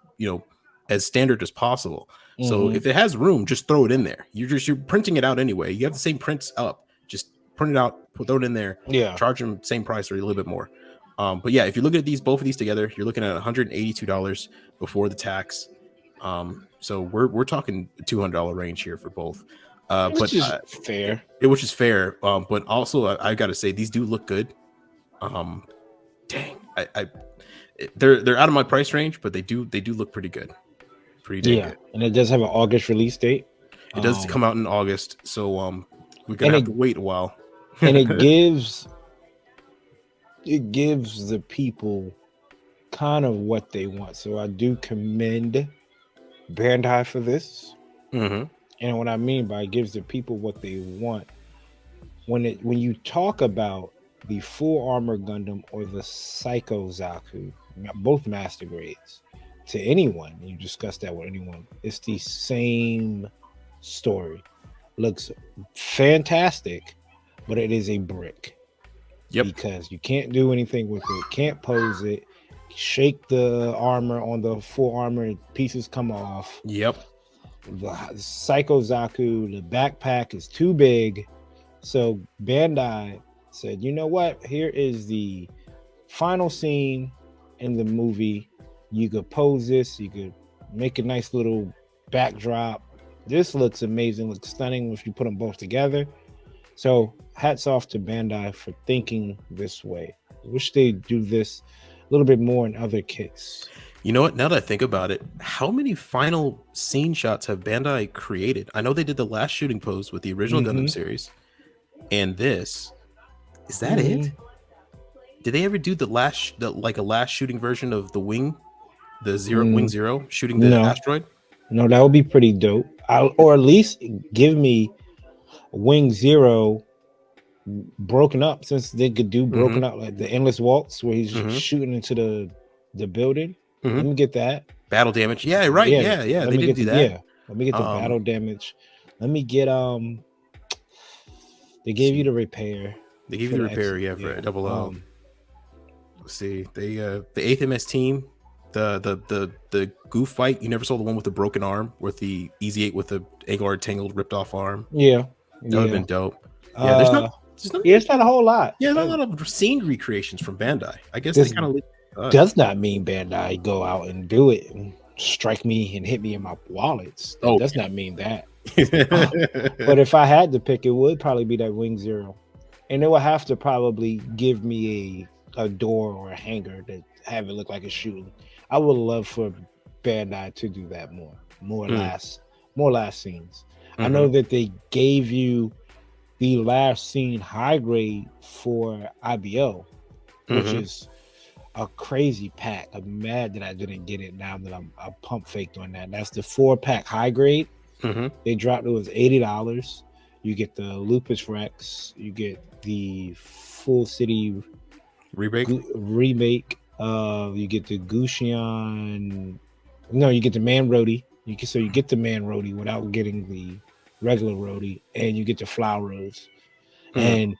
as standard as possible. So if it has room, just throw it in there. You're printing it out anyway. You have the same prints up, just print it out, throw it in there, yeah, charge them same price or a little bit more. But yeah, if you look at both of these together, you're looking at $182 before the tax. So we're talking $200 range here for both. which is fair. Which is fair. But also I got to say, these do look good. Dang, they're out of my price range, but they do look pretty good, pretty dang good. And it does have an August release date. It does come out in August, so we're gonna have to wait a while. And it gives the people kind of what they want. So I do commend Bandai for this. And what I mean by it gives the people what they want, when you talk about the full armor Gundam or the Psycho Zaku, both master grades, to anyone, you discuss that with anyone, it's the same story. Looks fantastic, but it is a brick. Yep. Because you can't do anything with it, can't pose it. shake the armor on the full armor, pieces come off. Yep. The Psycho Zaku, the backpack is too big. So Bandai said, you know what? Here is the final scene in the movie. You could pose this, you could make a nice little backdrop. This looks amazing, looks stunning if you put them both together. So hats off to Bandai for thinking this way. I wish they do this a little bit more in other kits. You know what? Now that I think about it, how many final scene shots have Bandai created? I know they did the last shooting pose with the original Gundam series, and this. Is that it? Did they ever do a last shooting version of the wing, Wing Zero shooting the asteroid? No, that would be pretty dope. Or at least give me Wing Zero broken up, since they could do broken up, like the endless waltz where he's shooting into the building. Let me get that battle damage. Yeah, right. Yeah. They didn't do that. Yeah, let me get the battle damage. Let me get They gave you the repair. They gave you the repair. For double O. Let's see. They the 8th MS team. The goof fight. You never saw the one with the broken arm, with the Easy 8 with the Agor tangled ripped off arm. Yeah, that would have been dope. Yeah, there's not. It's not a whole lot. Yeah, not a lot of scene recreations from Bandai. I guess they kind of does not mean Bandai go out and do it and strike me and hit me in my wallets. That does not mean that. But if I had to pick, it would probably be that Wing Zero, and they would have to probably give me a door or a hanger to have it look like it's shooting. I would love for Bandai to do that more last scenes. I know that they gave you the last scene high grade for IBO, which is a crazy pack. I'm mad that I didn't get it now that I'm pump faked on that. That's the 4-pack high grade. They dropped it was $80. You get the Lupus Rex, you get the full city remake. You get the Gushian. No, you get the Man Rody. You get the Man Rody without getting the regular Rody, and you get the Flower Rose. And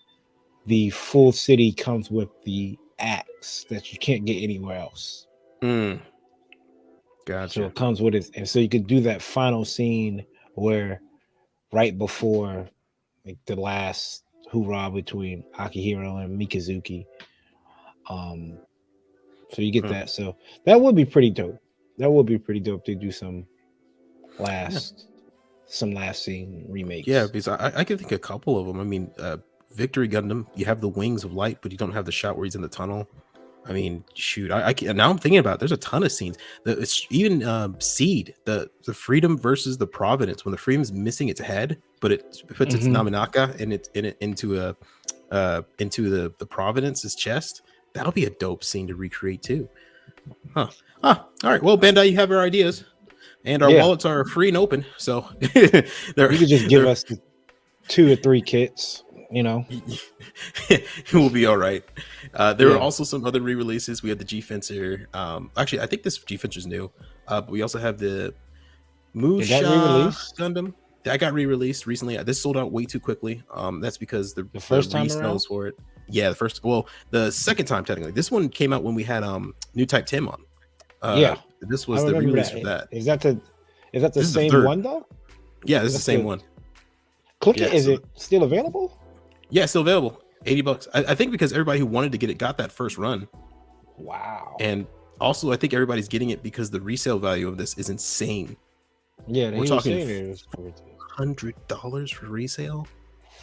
the full city comes with the axe that you can't get anywhere else. Gotcha. So it comes with it, and so you could do that final scene where right before like the last hoorah between Akihiro and Mikazuki. So you get that. So that would be pretty dope. That would be pretty dope to do some last scene remakes. Yeah, because I can think a couple of them. I mean, Victory Gundam, you have the Wings of Light, but you don't have the shot where he's in the tunnel. I mean, shoot, I now I'm thinking about it, there's a ton of scenes. It's even Seed, the Freedom versus the Providence, when the Freedom's missing its head, but it puts its Naminaka and into the Providence's chest. That'll be a dope scene to recreate too. All right. Well, Bandai, you have our ideas, and our wallets are free and open. So you could just give us 2 or 3 kits. You know, it will be all right. There are also some other re-releases. We have the G-Fencer. Actually, I think this G-Fencer is new. But we also have the Musha Gundam. That got re-released recently. This sold out way too quickly. That's because the first time around for it. Yeah, the second time technically. This one came out when we had New Type Tim on. This was the re-release for that. Is that the same one though? Yeah, this is the same one. Click it. Is it still available? Yeah, still available. $80. I think because everybody who wanted to get it got that first run. Wow. And also, I think everybody's getting it because the resale value of this is insane. Yeah, we're talking $100 for resale.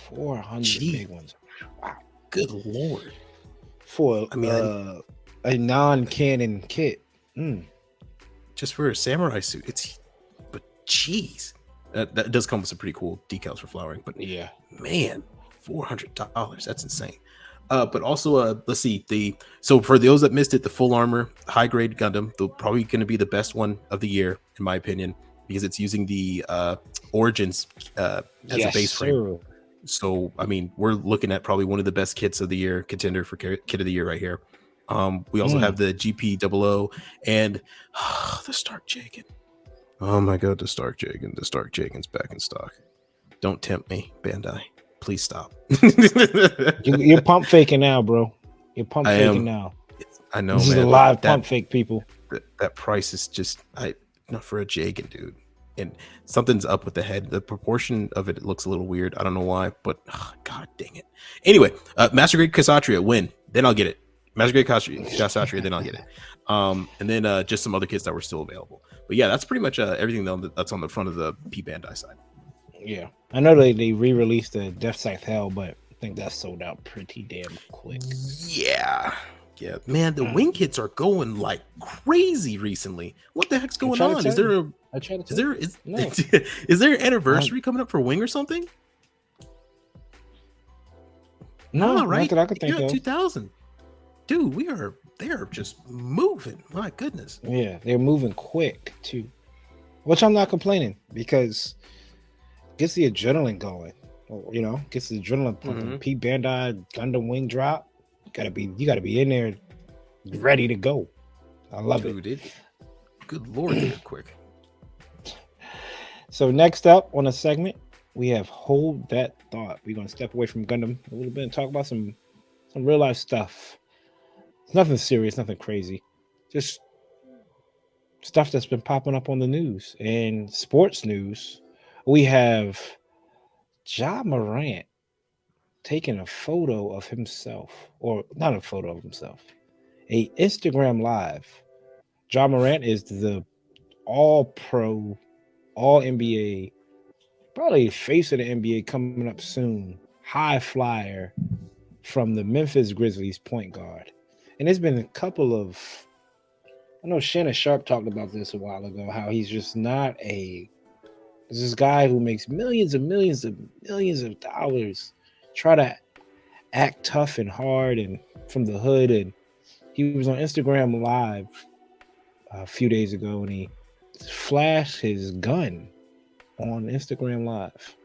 400 big ones. Wow. Good lord. For a non-canon kit. Just for a samurai suit. But geez. That does come with some pretty cool decals for flowering. But yeah, man, $400. That's insane. But also, let's see. So for those that missed it, the full armor high grade Gundam, they're probably going to be the best one of the year, in my opinion, because it's using the Origins as a base frame. So I mean, we're looking at probably one of the best kits of the year, contender for kit of the year right here. We also have the GP00 and the Stark Jagan. Oh my god, the Stark Jagan. The Stark Jagan's back in stock. Don't tempt me, Bandai. Please stop. You're pump faking now, bro. You're pump faking now. I know, This is a man, live pump fake, people. that price is just not for a Jagan, dude. And something's up with the head. The proportion of it looks a little weird. I don't know why, but god dang it. Anyway, Master Grade Kshatriya win, then I'll get it. Master Grade Kshatriya, then I'll get it. And then just some other kits that were still available. But yeah, that's pretty much everything that's on the front of the P Bandai side. Yeah, I know they re-released the Death Scythe Hell, but I think that sold out pretty damn quick. Yeah, man, the wing kits are going like crazy recently. What the heck's going on? Is there an anniversary coming up for Wing or something? No, right? not that I could think of. 2000, dude. They are just moving. My goodness. Yeah, they're moving quick too, which I'm not complaining because it gets the adrenaline going. You know, gets the adrenaline pumping. P Bandai Gundam Wing Drop. You gotta be in there, ready to go. I love it. Good lord, they're quick. So next up on the segment, we have Hold That Thought. We're gonna step away from Gundam a little bit and talk about some real life stuff. It's nothing serious, nothing crazy, just stuff that's been popping up on the news and sports news. We have Ja Morant taking a photo of himself, or not a photo of himself, a Instagram live. Ja Morant is the all-pro, all-NBA, probably face of the NBA coming up soon, high flyer from the Memphis Grizzlies point guard. And there's been a couple of, I know Shannon Sharp talked about this a while ago, how he's just not this guy who makes millions of dollars, try to act tough and hard and from the hood. And he was on Instagram Live a few days ago and he flashed his gun on Instagram Live.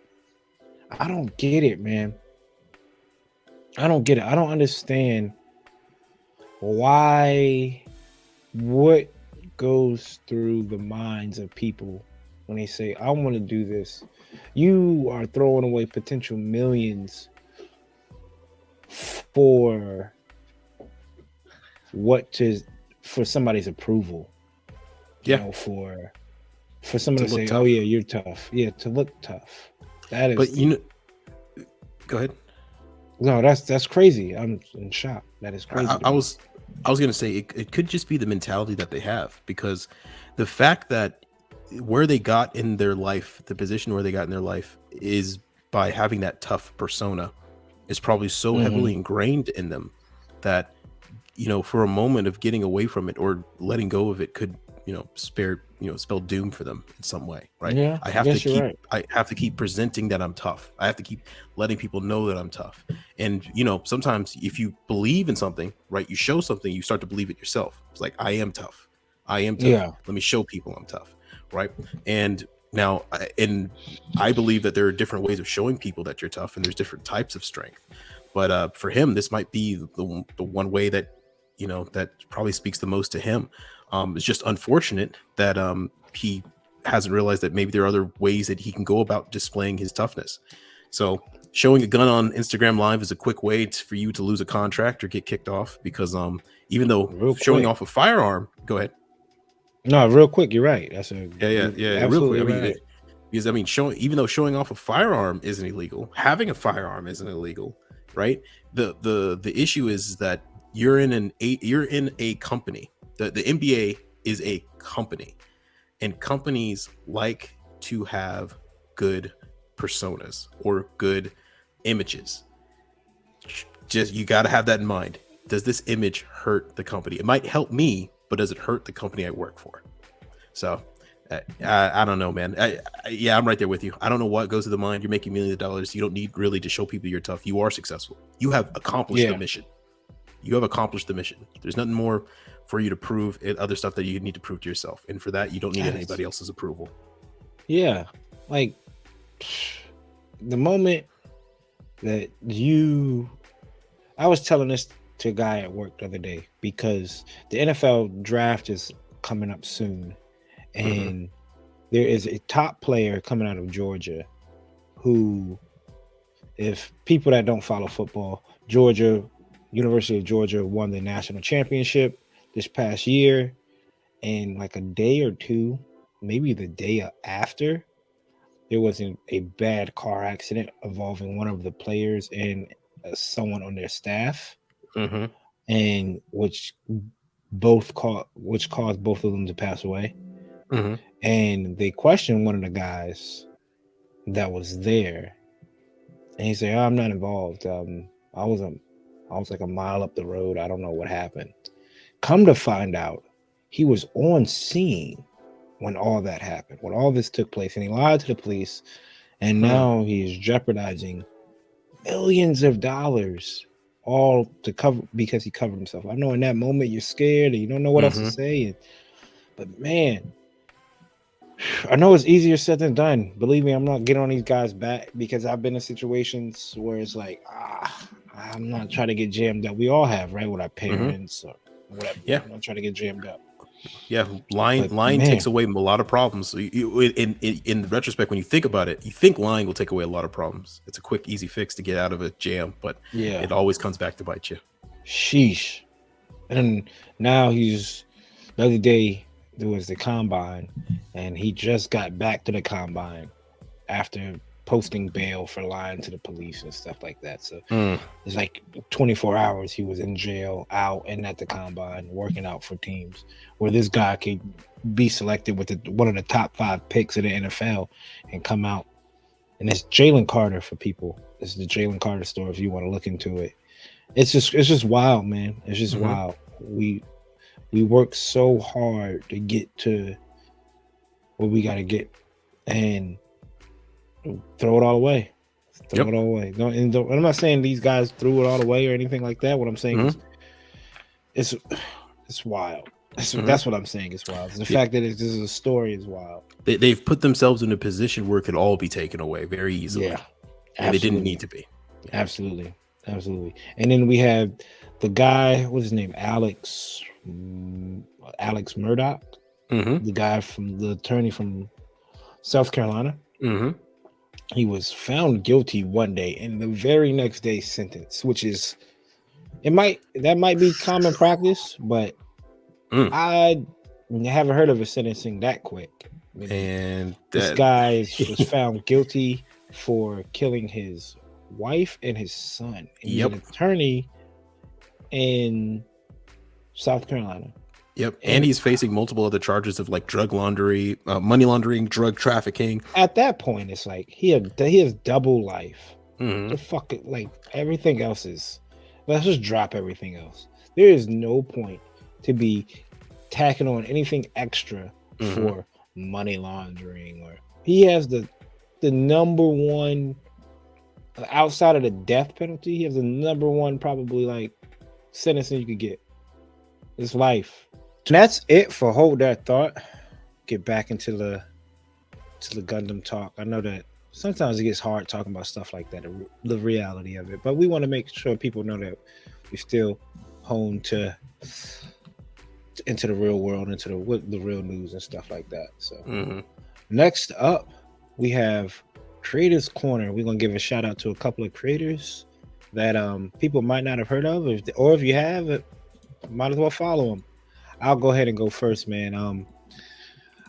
I don't get it, man. I don't get it. I don't understand what goes through the minds of people when they say, I want to do this. You are throwing away potential millions for somebody's approval. Yeah. You know, for someone to say, tough. Oh yeah, you're tough. Yeah, to look tough. That is. But go ahead. No, that's crazy. I'm in shock. That is crazy. I was gonna say it could just be the mentality that they have, because the fact that where they got in their life, the position where they got in their life, is by having that tough persona, is probably so heavily ingrained in them that, you know, for a moment of getting away from it or letting go of it could, spell doom for them in some way, right? Yeah, I have to keep presenting that I'm tough. I have to keep letting people know that I'm tough. And, sometimes if you believe in something, right, you show something, you start to believe it yourself. It's like, I am tough. Yeah. Let me show people I'm tough, right? And now, I believe that there are different ways of showing people that you're tough, and there's different types of strength. But for him, this might be the one way that, that probably speaks the most to him. It's just unfortunate that he hasn't realized that maybe there are other ways that he can go about displaying his toughness. So showing a gun on Instagram Live is a quick way for you to lose a contract or get kicked off, because even though showing off a firearm, go ahead. No, real quick, you're right. That's real quick. Right. Even though showing off a firearm isn't illegal, having a firearm isn't illegal, right? The issue is that you're in a company. The NBA is a company, and companies like to have good personas or good images. Just, you got to have that in mind. Does this image hurt the company? It might help me, but does it hurt the company I work for? So I don't know, man. I'm right there with you. I don't know what goes to the mind. You're making millions of dollars. You don't need really to show people you're tough. You are successful. You have accomplished the mission. You have accomplished the mission. There's nothing more for you to prove, other stuff that you need to prove to yourself. And for that, you don't need anybody else's approval. Yeah. Like, the moment that I was telling this to a guy at work the other day, because the NFL draft is coming up soon. And there is a top player coming out of Georgia who, if people that don't follow football, University of Georgia won the national championship this past year, and like a day or two, maybe the day after, there was a bad car accident involving one of the players and someone on their staff, Mm-hmm. and which caused both of them to pass away. Mm-hmm. And they questioned one of the guys that was there, and he said, "Oh, I'm not involved. I was a, I was like a mile up the road. I don't know what happened." Come to find out, he was on scene when all that happened, when all this took place, and he lied to the police, and Hmm. now he is jeopardizing millions of dollars, all to cover because he covered himself. I know in that moment you're scared and you don't know what else to Mm-hmm. say, but man, I know it's easier said than done. Believe me, I'm not getting on these guys' back because I've been in situations where it's like, I'm not trying to get jammed up. We all have, right, with our Mm-hmm. parents or whatever. Yeah. I'm not trying to get jammed up. Yeah, lying But lying takes man, away a lot of problems. So in retrospect, when you think about it, you think lying will take away a lot of problems. It's a quick, easy fix to get out of a jam, but yeah, it always comes back to bite you. sheesh. And now the other day there was the combine, and he just got back to the combine after posting bail for lying to the police and stuff like that. So Mm, it's like 24 hours he was in jail, out and at the combine, working out for teams where this guy could be selected with one of the top 5 picks in the NFL and come out. And it's Jalen Carter for people. It's the Jalen Carter store if you want to look into it. It's just wild, man. It's just hmm. wild. We work so hard to get to what we got to get, and throw it all away. Throw Yep. it all away. I'm not saying these guys threw it all away or anything like that. What I'm saying Hmm. is it's it's wild. Hmm. That's what I'm saying. It's wild. The Yeah. fact that this is a story is wild. They've put themselves in a position where it could all be taken away very Yeah, easily, and they didn't need absolutely, to be. Yeah. absolutely, absolutely. And then we have the guy. What's his name? Alex Murdoch, Hmm. the guy from the attorney from South Carolina. Hmm. He was found guilty one day, and the very next day sentenced, which is that might be common practice, but Mm. I haven't heard of a sentencing that quick. I mean, And this that. guy was found guilty for killing his wife and his son, and he's an Yep. attorney in South Carolina. Yep. And And he's facing multiple other charges of like drug laundering, money laundering, drug trafficking. at that point, it's like he has double life. Hmm. The fuck it, like everything else is. Let's just drop everything else. There is no point to be tacking on anything extra Hmm. for money laundering, or he has the number one outside of the death penalty. He has the number one probably like sentencing you could get. It's life. And that's it for hold that thought. Get back into the Gundam talk. I know that sometimes it gets hard talking about stuff like that, the reality of it, but we want to make sure people know that we still hone into the real world, into the real news and stuff like that. So Hmm. next up, we have Creators Corner. We're gonna give a shout out to a couple of creators that people might not have heard of, or if you have, might as well follow them. I'll go ahead and go first, man.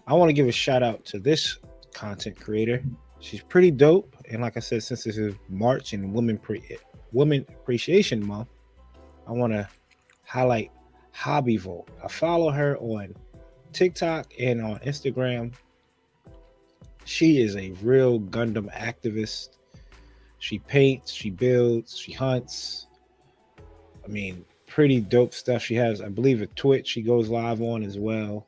I want to give a shout out to this content creator. She's pretty dope, and like I said, since this is March and Women Appreciation Month, I want to highlight Hobby Volt. I follow her on TikTok and on Instagram. She is a real Gundam activist. She paints, she builds, she hunts. I mean, pretty dope stuff. She has, I believe, a Twitch she goes live on as well.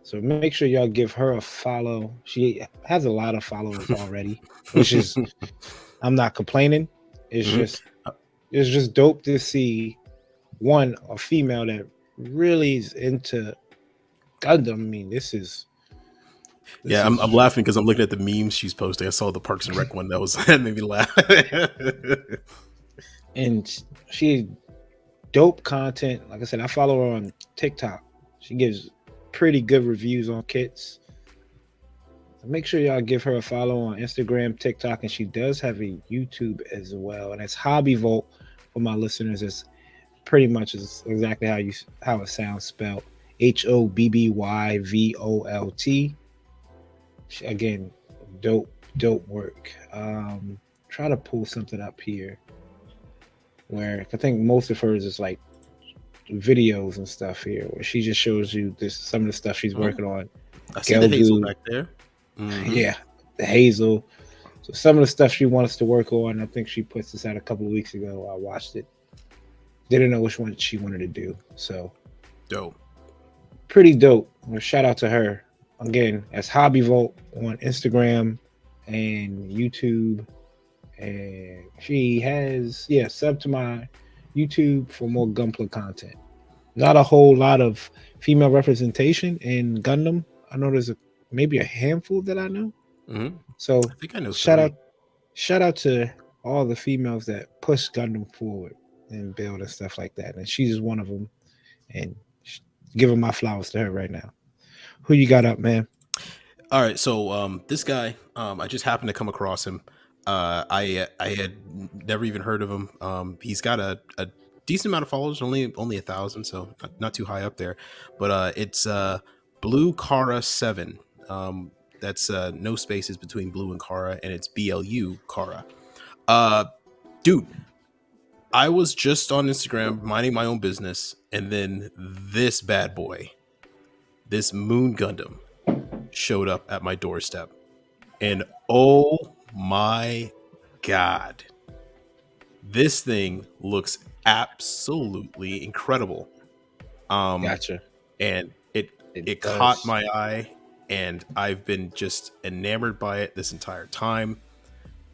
So make sure y'all give her a follow. She has a lot of followers already, which is I'm not complaining. It's Hmm. just it's just dope to see one a female that really is into Gundam. I mean, this Yeah, I'm is laughing because I'm looking at the memes she's posting. I saw the Parks and Rec one that made me laugh. and she dope content. Like I said, I follow her on TikTok. She gives pretty good reviews on kits. So make sure y'all give her a follow on Instagram, TikTok, and she does have a YouTube as well. And it's Hobby Volt for my listeners. It's pretty much is exactly how it sounds spelled. Hobbyvolt. Again, dope work. Try to pull something up here where I think most of hers is like videos and stuff here, where she just shows you this some of the stuff she's Mhm. working on. I see the hazel Geldu, back there. Hmm. yeah, the Hazel. So some of the stuff she wants to work on, I think she puts this out a couple of weeks ago. I watched it. Didn't know which one she wanted to do. So Dope. pretty dope. Well, shout out to her. Again, as Hobby Vault on Instagram and YouTube. And she has, yeah, sub to my YouTube for more Gunpla content. Not a whole lot of female representation in Gundam. I know there's maybe a handful that I know. Hmm. So I think I know shout out three. shout out to all the females that push Gundam forward and build and stuff like that. And she's one of them. And giving my flowers to her right now. Who you got up, man? All right, so this guy, I just happened to come across him. I had never even heard of him. He's got a decent amount of followers, only 1,000, so not too high up there. But it's Blue Kara 7. That's no spaces between Blue and Kara, and it's BLU Kara. Uh, dude, I was just on Instagram minding my own business, and then this bad boy, this Moon Gundam, showed up at my doorstep. And oh my God, this thing looks absolutely incredible. Um, Gotcha. and it It it caught does. my eye, and I've been just enamored by it this entire time.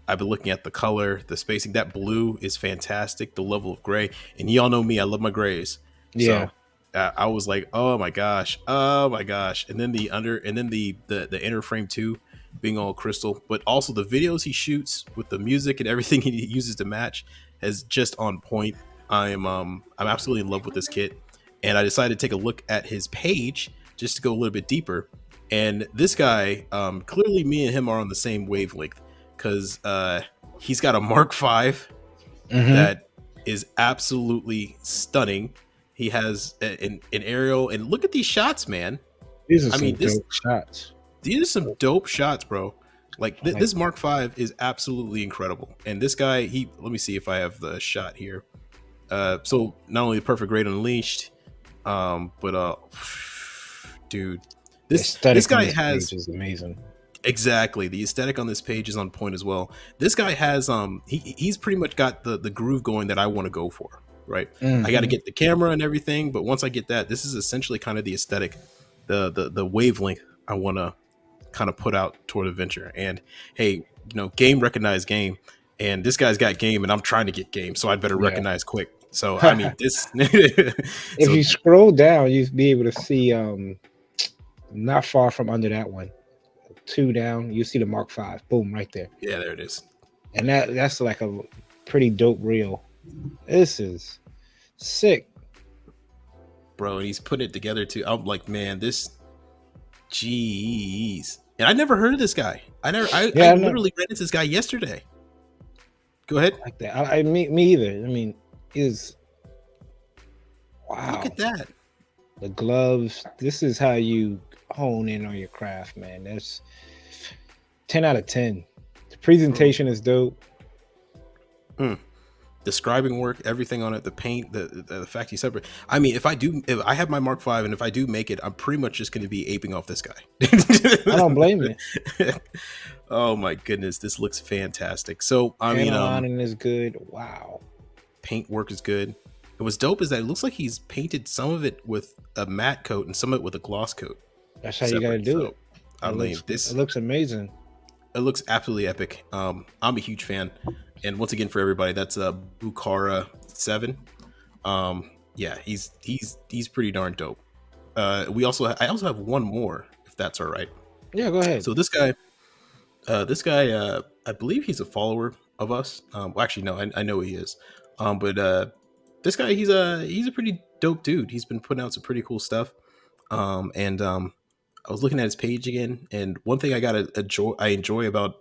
I've been looking at the color, the spacing. That blue is fantastic. The level of gray, and y'all know me, I love my grays. Yeah. So I was like, oh my gosh. And then the inner frame too, being all crystal, but also the videos he shoots with the music and everything he uses to match is just on point. I'm absolutely in love with this kit, and I decided to take a look at his page just to go a little bit deeper. And this guy, clearly, me and him are on the same wavelength because he's got a Mark V Mm-hmm. that is absolutely stunning. He has an aerial, and look at these shots, man. These are I some mean, this dope shots. these are some dope shots, bro. Like Like this Mark V is absolutely incredible. And this guy, he let me see if I have the shot here. So not only the perfect grade unleashed, but dude, the this aesthetic on guy this page has is amazing. exactly the aesthetic on this page is on point as well. This guy has he's pretty much got the groove going that I want to go for. Right, I got to Mm-hmm. get the camera and everything, but once I get that, this is essentially kind of the aesthetic, the wavelength I want to kind of put out toward adventure. And hey, game recognized game, and this guy's got game, and I'm trying to get game, so I better Yeah. recognize quick. So I mean this, If so you scroll down, you'll be able to see not far from under that one, two down, you see the Mark Five. Boom, right there. yeah, there it is, And that's like a pretty dope reel. This is sick. bro. And he's putting it together too. I'm like, man, this, jeez. And I never heard of this guy. I Yeah, I know. literally ran into this guy yesterday. Go ahead. Like that. Me either. I mean, is Look wow. at that. The gloves. This is how you hone in on your craft, man. That's 10 out of 10. The Bro. presentation is dope. Mm. Describing work, everything on it, the paint, the fact he's separate. I mean, if I have my Mark V and if I do make it, I'm pretty much just going to be aping off this guy. I don't blame you. Oh my goodness, this looks fantastic. So I mean, Panel lining is good. Wow. paint work is good. It was dope is that it looks like he's painted some of it with a matte coat and some of it with a gloss coat That's how you got to separate. do So it. I mean, It this looks amazing. it looks absolutely epic. I'm a huge fan, and once again for everybody, that's Bukhara 7. Yeah, he's pretty darn dope. I also have one more, if that's all right. Yeah, go ahead. So I believe he's a follower of us. Well, actually, no, I know he is. But this guy, he's a pretty dope dude. He's been putting out some pretty cool stuff. And I was looking at his page again, and one thing I enjoy about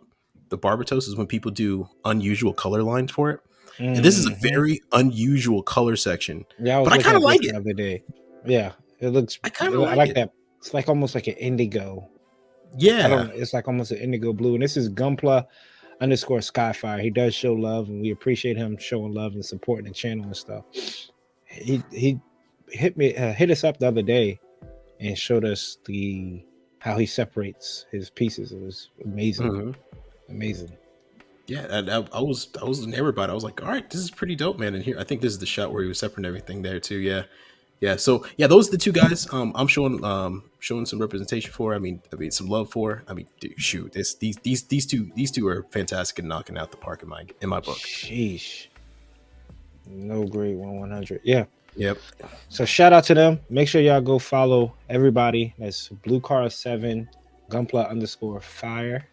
the Barbatos is when people do unusual color lines for it. And this is a Mm-hmm. very unusual color section, Yeah, I was but I looking kind of at this like the it. other day. Yeah, it looks. I kind of I like like it. that. It's like almost like an indigo. I Yeah. don't. It's like almost an indigo blue. And this is Gunpla underscore Skyfire. He does show love, and we appreciate him showing love and supporting the channel and stuff. He hit us up the other day and showed us the how he separates his pieces. It was amazing, Mhm. amazing. Yeah, and I was enamored by it. I was like, all right, this is pretty dope, man. And here, I think this is the shot where he was separating everything there too. Yeah, yeah. So yeah, those are the two guys. I'm showing some representation for. I mean, some love for. I mean, dude, shoot, these two are fantastic and knocking out the park in my book. Sheesh. No grade 100. Yeah. Yep. So shout out to them. Make sure y'all go follow everybody. That's Blue Car 7, Gunpla underscore fire,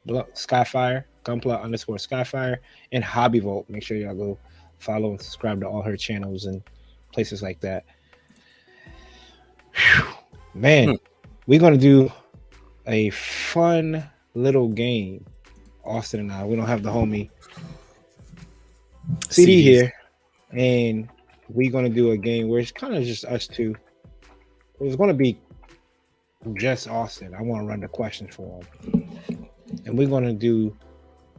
Skyfire, Gunpla underscore Skyfire, and Hobby Vault. Make sure y'all go follow and subscribe to all her channels and places like that. Whew. Man, we're gonna do a fun little game. Austin and I. We don't have the homie CD CDs. here, and we're gonna do a game where it's kind of just us two. It's gonna be just Austin. I want to run the questions for him, and we're gonna do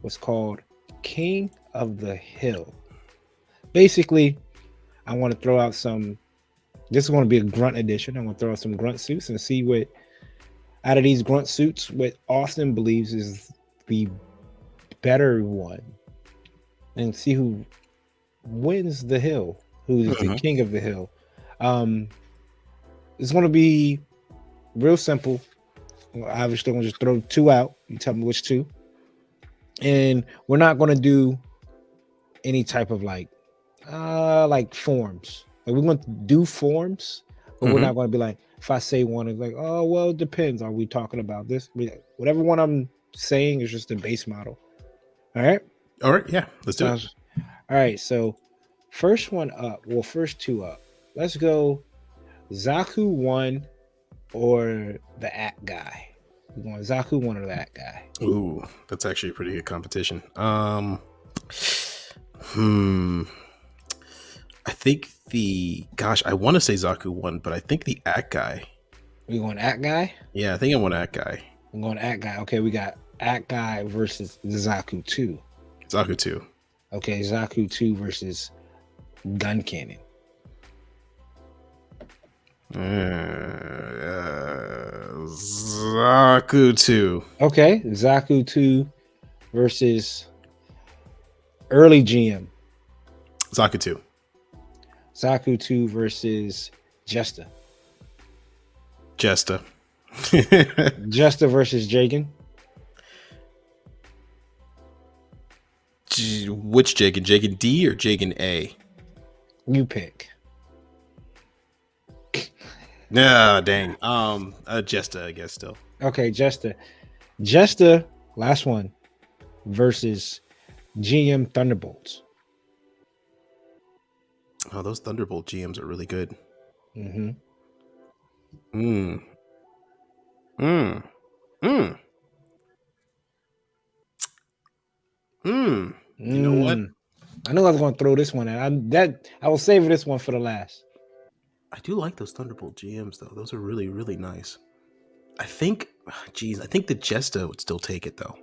what's called King of the Hill. Basically, I want to throw out some. This is going to be a grunt edition. I'm going to throw out some grunt suits and see what out of these grunt suits, what Austin believes is the better one, and see who wins the hill, who is the king of the hill. It's going to be real simple. Obviously, I'm going to just throw two out. You tell me which two. And we're not going to do any type of like forms. Like we're going to do forms, but we're not going to be like, if I say one, it's like, oh, well, it depends. Are we talking about this? Whatever one I'm saying is just the base model. All right. All right. Yeah. Let's do it. All right. So first one up. Well, first two up. Let's go Zaku 1 or the At guy. We're going Zaku 1 or the At guy. Ooh, that's actually a pretty good competition. I think I want to say Zaku 1, but I think the At guy. We going At guy? Yeah, I think I want At guy. I'm going At guy. Okay, we got At guy versus Zaku 2. Zaku 2. Okay, Zaku 2 versus Gun Cannon. Zaku 2. Okay, Zaku 2 versus early GM. Zaku 2. Zaku 2 versus Jesta. Jesta. Jesta versus Jagan. Which Jagan? Jagan D or Jagan A? You pick. Nah, dang. Jesta, I guess still. Okay, Jesta. Jesta, last one, versus GM Thunderbolts. Oh, those Thunderbolt GMs are really good. Mm-hmm. You know what? I knew I was going to throw this one in. I will save this one for the last. I do like those Thunderbolt GMs though. Those are really, really nice. I think the Jesta would still take it though.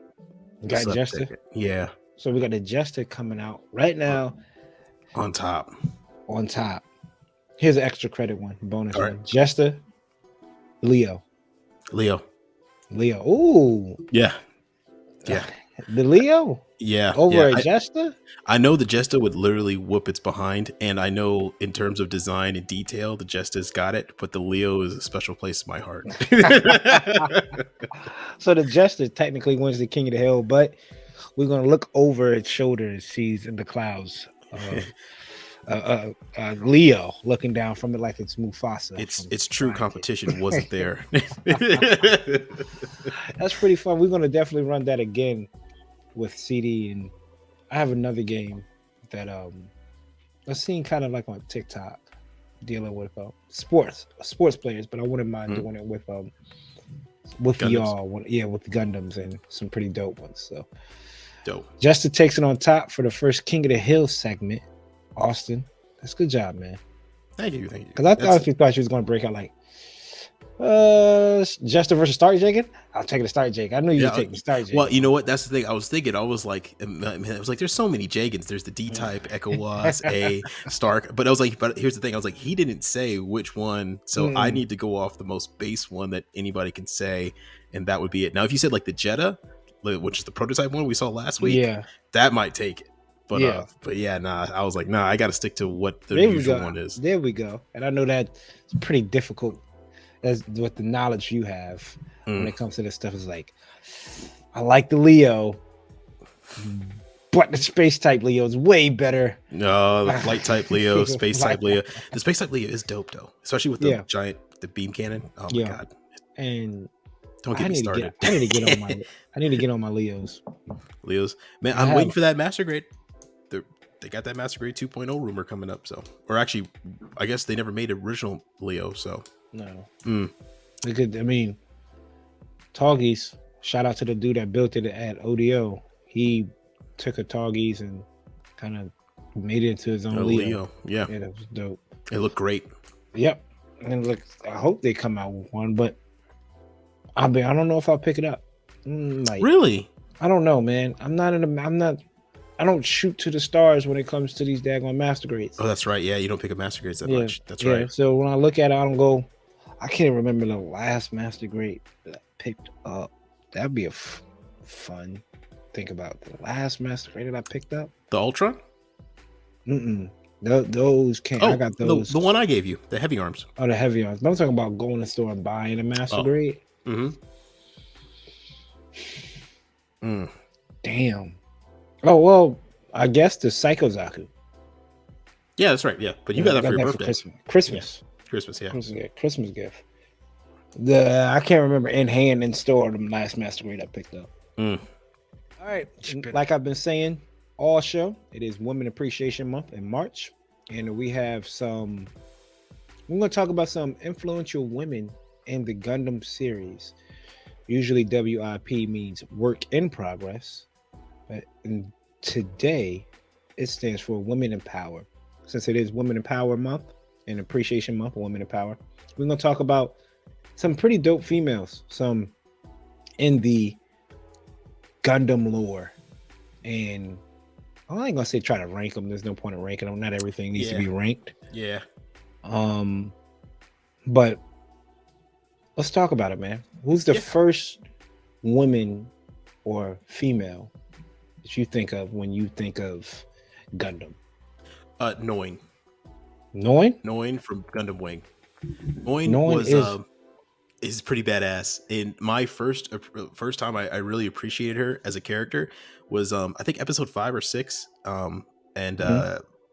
Got Jesta? Yeah. So we got the Jesta coming out right now. On top. Here's an extra credit one, bonus All one. right. Jesta, Leo. Ooh. Yeah. The Leo? Yeah. Over a Jesta? I know the Jesta would literally whoop its behind, and I know in terms of design and detail, the Jesta's got it, but the Leo is a special place in my heart. So the Jesta technically wins the King of the Hill, but we're going to look over its shoulder and sees in the clouds Leo looking down from it like it's Mufasa. Its true competition wasn't there. That's pretty fun. We're going to definitely run that again with CD, and I have another game that I've seen kind of like on TikTok dealing with sports players, but I wouldn't mind doing it with Gundams. y'all. With Gundams and some pretty dope ones. So Dope. Justin takes it on top for the first King of the Hill segment. Austin, that's a good job, man. Thank you. Thank you. Because I honestly thought she was going to break out like, Justin versus Stark Jacob. I'll take the Stark Jacob. I knew you would take the Stark Jacob. Well, you know what? That's the thing. I was thinking. I was like, there's so many Jagans. There's the D-type, Echo Was, A, Stark. But I was like, but here's the thing. I was like, he didn't say which one, so I need to go off the most base one that anybody can say, and that would be it. Now, if you said like the Jeddah, which is the prototype one we saw last week, that might take it. But I was like, nah, I got to stick to what the usual one is. There we go. And I know that it's pretty difficult. As with the knowledge you have when it comes to this stuff, is like, I like the Leo, but the space type Leo is way better. No, the flight type Leo, space type Leo. The space type Leo is dope though, especially with the giant, the beam cannon. Oh my god! And don't get me started. I need to get on my Leos. Leos, man, I'm waiting for that master grade. They got that master grade 2.0 rumor coming up. So, or actually, I guess they never made original Leo. So. No. Because, I mean, Toggies, shout out to the dude that built it at ODO. He took a Toggies and kind of made it into his own Leo. Yeah, that was dope. It looked great. Yep. And look, I hope they come out with one, but I don't know if I'll pick it up. Really? I don't know, man. I don't shoot to the stars when it comes to these daggone master grades. Oh, that's right. Yeah, you don't pick up master grades that much. That's right. So when I look at it, I don't go. I can't remember the last master grade that I picked up. That'd be fun. Think about the last master grade that I picked up. The Ultron? Those can't. I got those. The one I gave you, the heavy arms. Oh, the heavy arms. But I'm talking about going to the store and buying a master grade. Damn. Oh well, I guess the Psycho Zaku. Yeah, that's right. Yeah, but you got that for your birthday. Christmas. Christmas gift. I can't remember in hand in store the last master grade I picked up. All right, like I've been saying all show, it is Women Appreciation Month in March, and we have some. We're going to talk about some influential women in the Gundam series. Usually, W.I.P means work in progress, but today it stands for Women in Power. Since it is Women in Power Month and Appreciation Month for Women in Power, we're going to talk about some pretty dope females, some in the Gundam lore. And I ain't going to say try to rank them. There's no point in ranking them. Not everything needs to be ranked. Yeah. But let's talk about it, man. Who's the first woman or female that you think of when you think of Gundam? Noin. Noin from Gundam Wing. Noin is pretty badass. In my first time I really appreciated her as a character was I think episode 5 or 6. And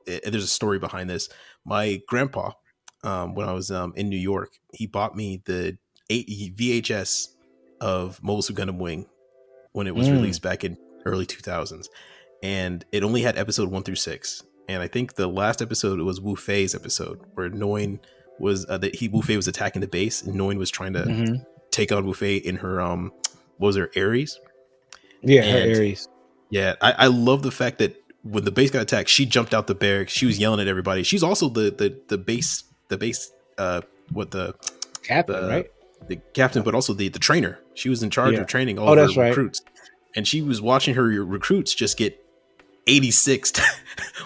there's a story behind this. My grandpa, when I was in New York, he bought me the VHS of Mobile Suit Gundam Wing when it was released back in early 2000s, and it only had episode 1 through 6. And I think the last episode was Wu Fei's episode, where Noin was Wu Fei was attacking the base, and Noin was trying to take on Wu Fei in her what was her Ares? Yeah, her Ares. Yeah, I love the fact that when the base got attacked, she jumped out the barracks. She was yelling at everybody. She's also the base captain, right? The captain, but also the trainer. She was in charge of training all of her recruits, and she was watching her recruits just get 86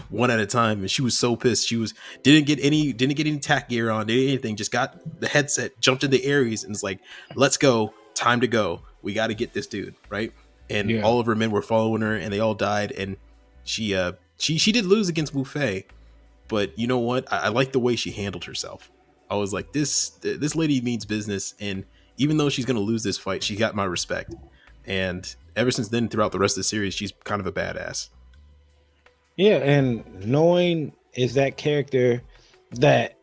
one at a time, and she was so pissed. She didn't get any tack gear on, didn't anything, just got the headset, jumped in the Ares, and it's like, let's go, time to go, we got to get this dude, right? And all of her men were following her, and they all died. And she did lose against Wu Fei, but you know what? I like the way she handled herself. I was like, this lady means business, and even though she's gonna lose this fight, she got my respect. And ever since then, throughout the rest of the series, she's kind of a badass. Yeah, and Noin is that character that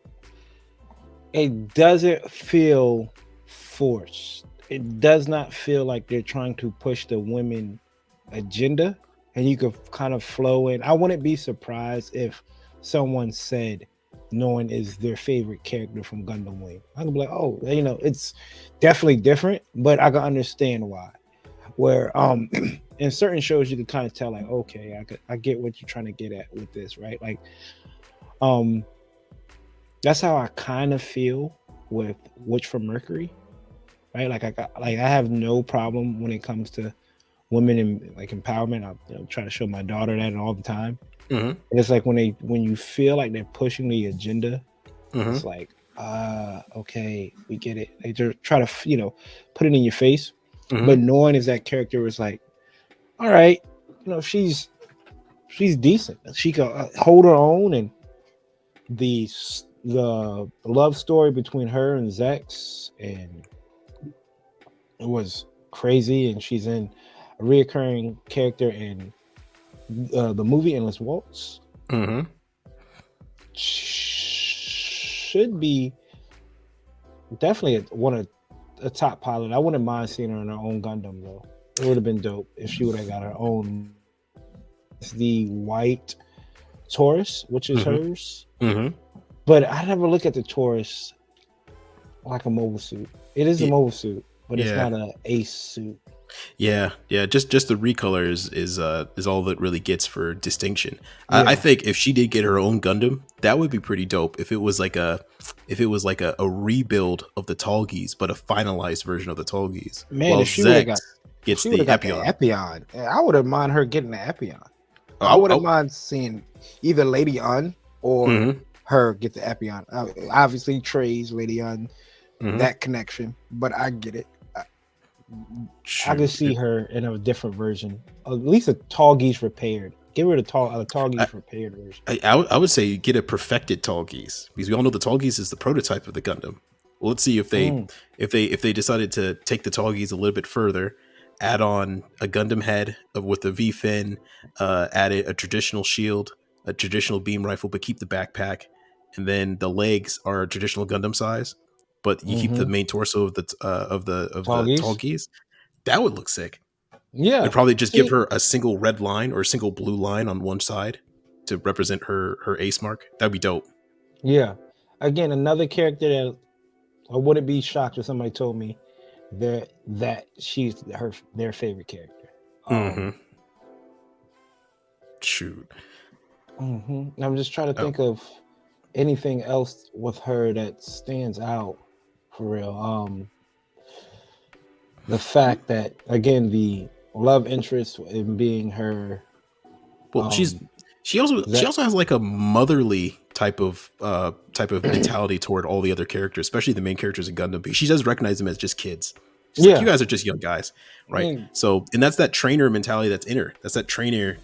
it doesn't feel forced. It does not feel like they're trying to push the women agenda, and you could kind of flow in. I wouldn't be surprised if someone said Noin is their favorite character from Gundam Wing. I can be like, oh, it's definitely different, but I can understand why. Where in certain shows you can kind of tell like, okay, I get what you're trying to get at with this, right? Like, um, that's how I kind of feel with Witch from Mercury, right? Like I have no problem when it comes to women and like empowerment. I try to show my daughter that all the time. Mm-hmm. And it's like when you feel like they're pushing the agenda, Mm-hmm. it's like, okay, we get it. They just try to put it in your face, Mm-hmm. but knowing is that character is like, all right, she's decent. She can hold her own, and the love story between her and Zex, and it was crazy. And she's in a reoccurring character in the movie Endless Waltz. Mm-hmm. Should be definitely one of a top pilot. I wouldn't mind seeing her in her own Gundam though. It would have been dope if she would have got her own. It's the white Taurus, which is Mm-hmm. hers. Mm-hmm. But I never look at the Taurus like a mobile suit. It is a Yeah. mobile suit, but it's Yeah. not an ace suit. Yeah, yeah. Just the recolor is all that really gets for distinction. I Yeah, think if she did get her own Gundam, that would be pretty dope. If it was like a rebuild of the Tallgeese, but a finalized version of the Tallgeese, man. while If she would have Zex got, gets the the Epion. Epion, I would have mind her getting the Epion. I Oh, wouldn't oh. mind seeing either Lady Un or Mm-hmm. her get the Epion. Obviously, Trey's Lady Un, Mm-hmm. that connection, but I get it. I could Shoot. see her in a different version, at least a tall geese repaired. Give her the tall geese repaired version. I would say get a perfected Tallgeese, because we all know the Tallgeese is the prototype of the Gundam. Well, let's see if they decided to take the Tallgeese a little bit further, add on a Gundam head with a V fin, add a traditional shield, a traditional beam rifle, but keep the backpack, and then the legs are traditional Gundam size, but you keep the main torso of Tall the geese. Tallgeese. That would look sick. Yeah. They'd probably just give See, her a single red line or a single blue line on one side to represent her ace mark. That'd be dope. yeah. Again, another character that I wouldn't be shocked if somebody told me that she's their favorite character. Mm-hmm. Shoot. I'm just trying to Oh. think of anything else with her that stands out for real. The fact that again the love interest in being her. Well, she also has like a motherly type of mentality toward all the other characters, especially the main characters in Gundam. Because she does recognize them as just kids. She's like, you guys are just young guys, right? I mean, So, and that's that trainer mentality that's in her. That's that trainer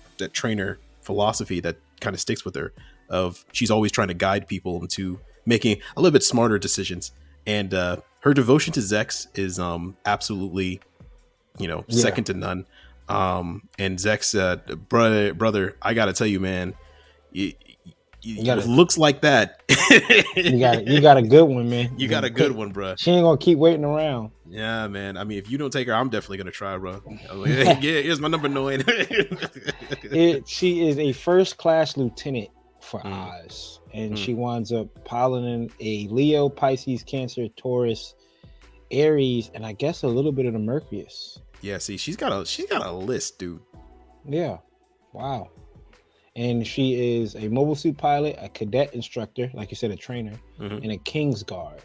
philosophy that kind of sticks with her. Of she's always trying to guide people into making a little bit smarter decisions, and her devotion to Zex is absolutely, second to none. And Zex, brother, I gotta tell you, man, with looks like that, you got a good one, man. You got a good one, bro. She ain't gonna keep waiting around. Yeah, man. I mean, if you don't take her, I'm definitely gonna try, bro. Yeah, here's my number 9. She is a first class lieutenant for Oz, and she winds up piloting a Leo, Pisces, Cancer, Taurus, Aries, and I guess a little bit of the Mercurius. Yeah, see, she's got a list, dude. Yeah, wow. And she is a mobile suit pilot, a cadet instructor, like you said, a trainer, and a King's Guard.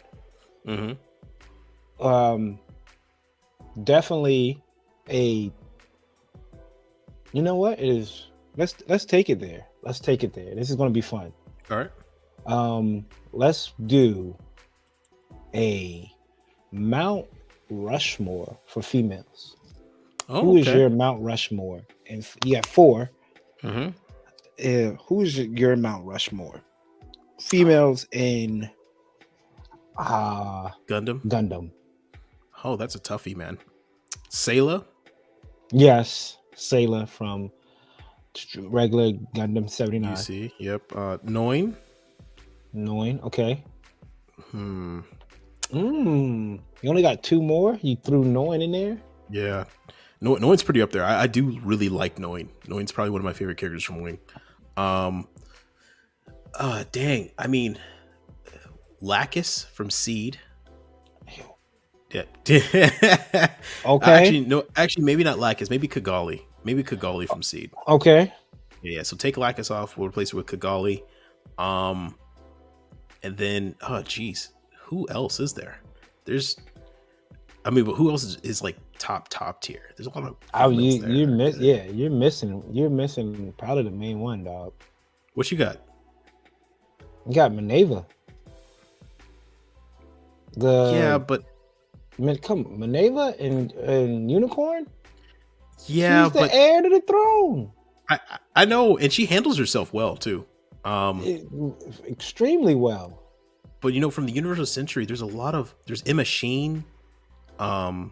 Definitely a. You know what? It is. Let's take it there. Let's take it there. This is going to be fun. All right. Let's do a Mount Rushmore for females. Oh, Who is your Mount Rushmore? And you have 4. Who's your Mount Rushmore? Females in Gundam. Oh, that's a toughie, man. Sayla? Yes, Sayla from regular Gundam 79. You see, yep. Noin? Okay. You only got 2 more? You threw Noin in there? Yeah. Noin's pretty up there. I do really like Noin. Noin's probably one of my favorite characters from Wing. Dang. I mean, Lacus from Seed. Yeah. Okay. Actually, maybe not Lacus. Maybe Kigali. Maybe Kigali from Seed. Okay. Yeah. So take Lacus off. We'll replace it with Kigali. And then geez, who else is there? But who else is like top tier? There's a lot of females there. You're missing probably the main one, dog. What you got? You got Minerva. Minerva and Unicorn. Yeah, she's the heir to the throne. I know, and she handles herself well too. Extremely well. But from the Universal Century, there's Emma Sheen. Dang,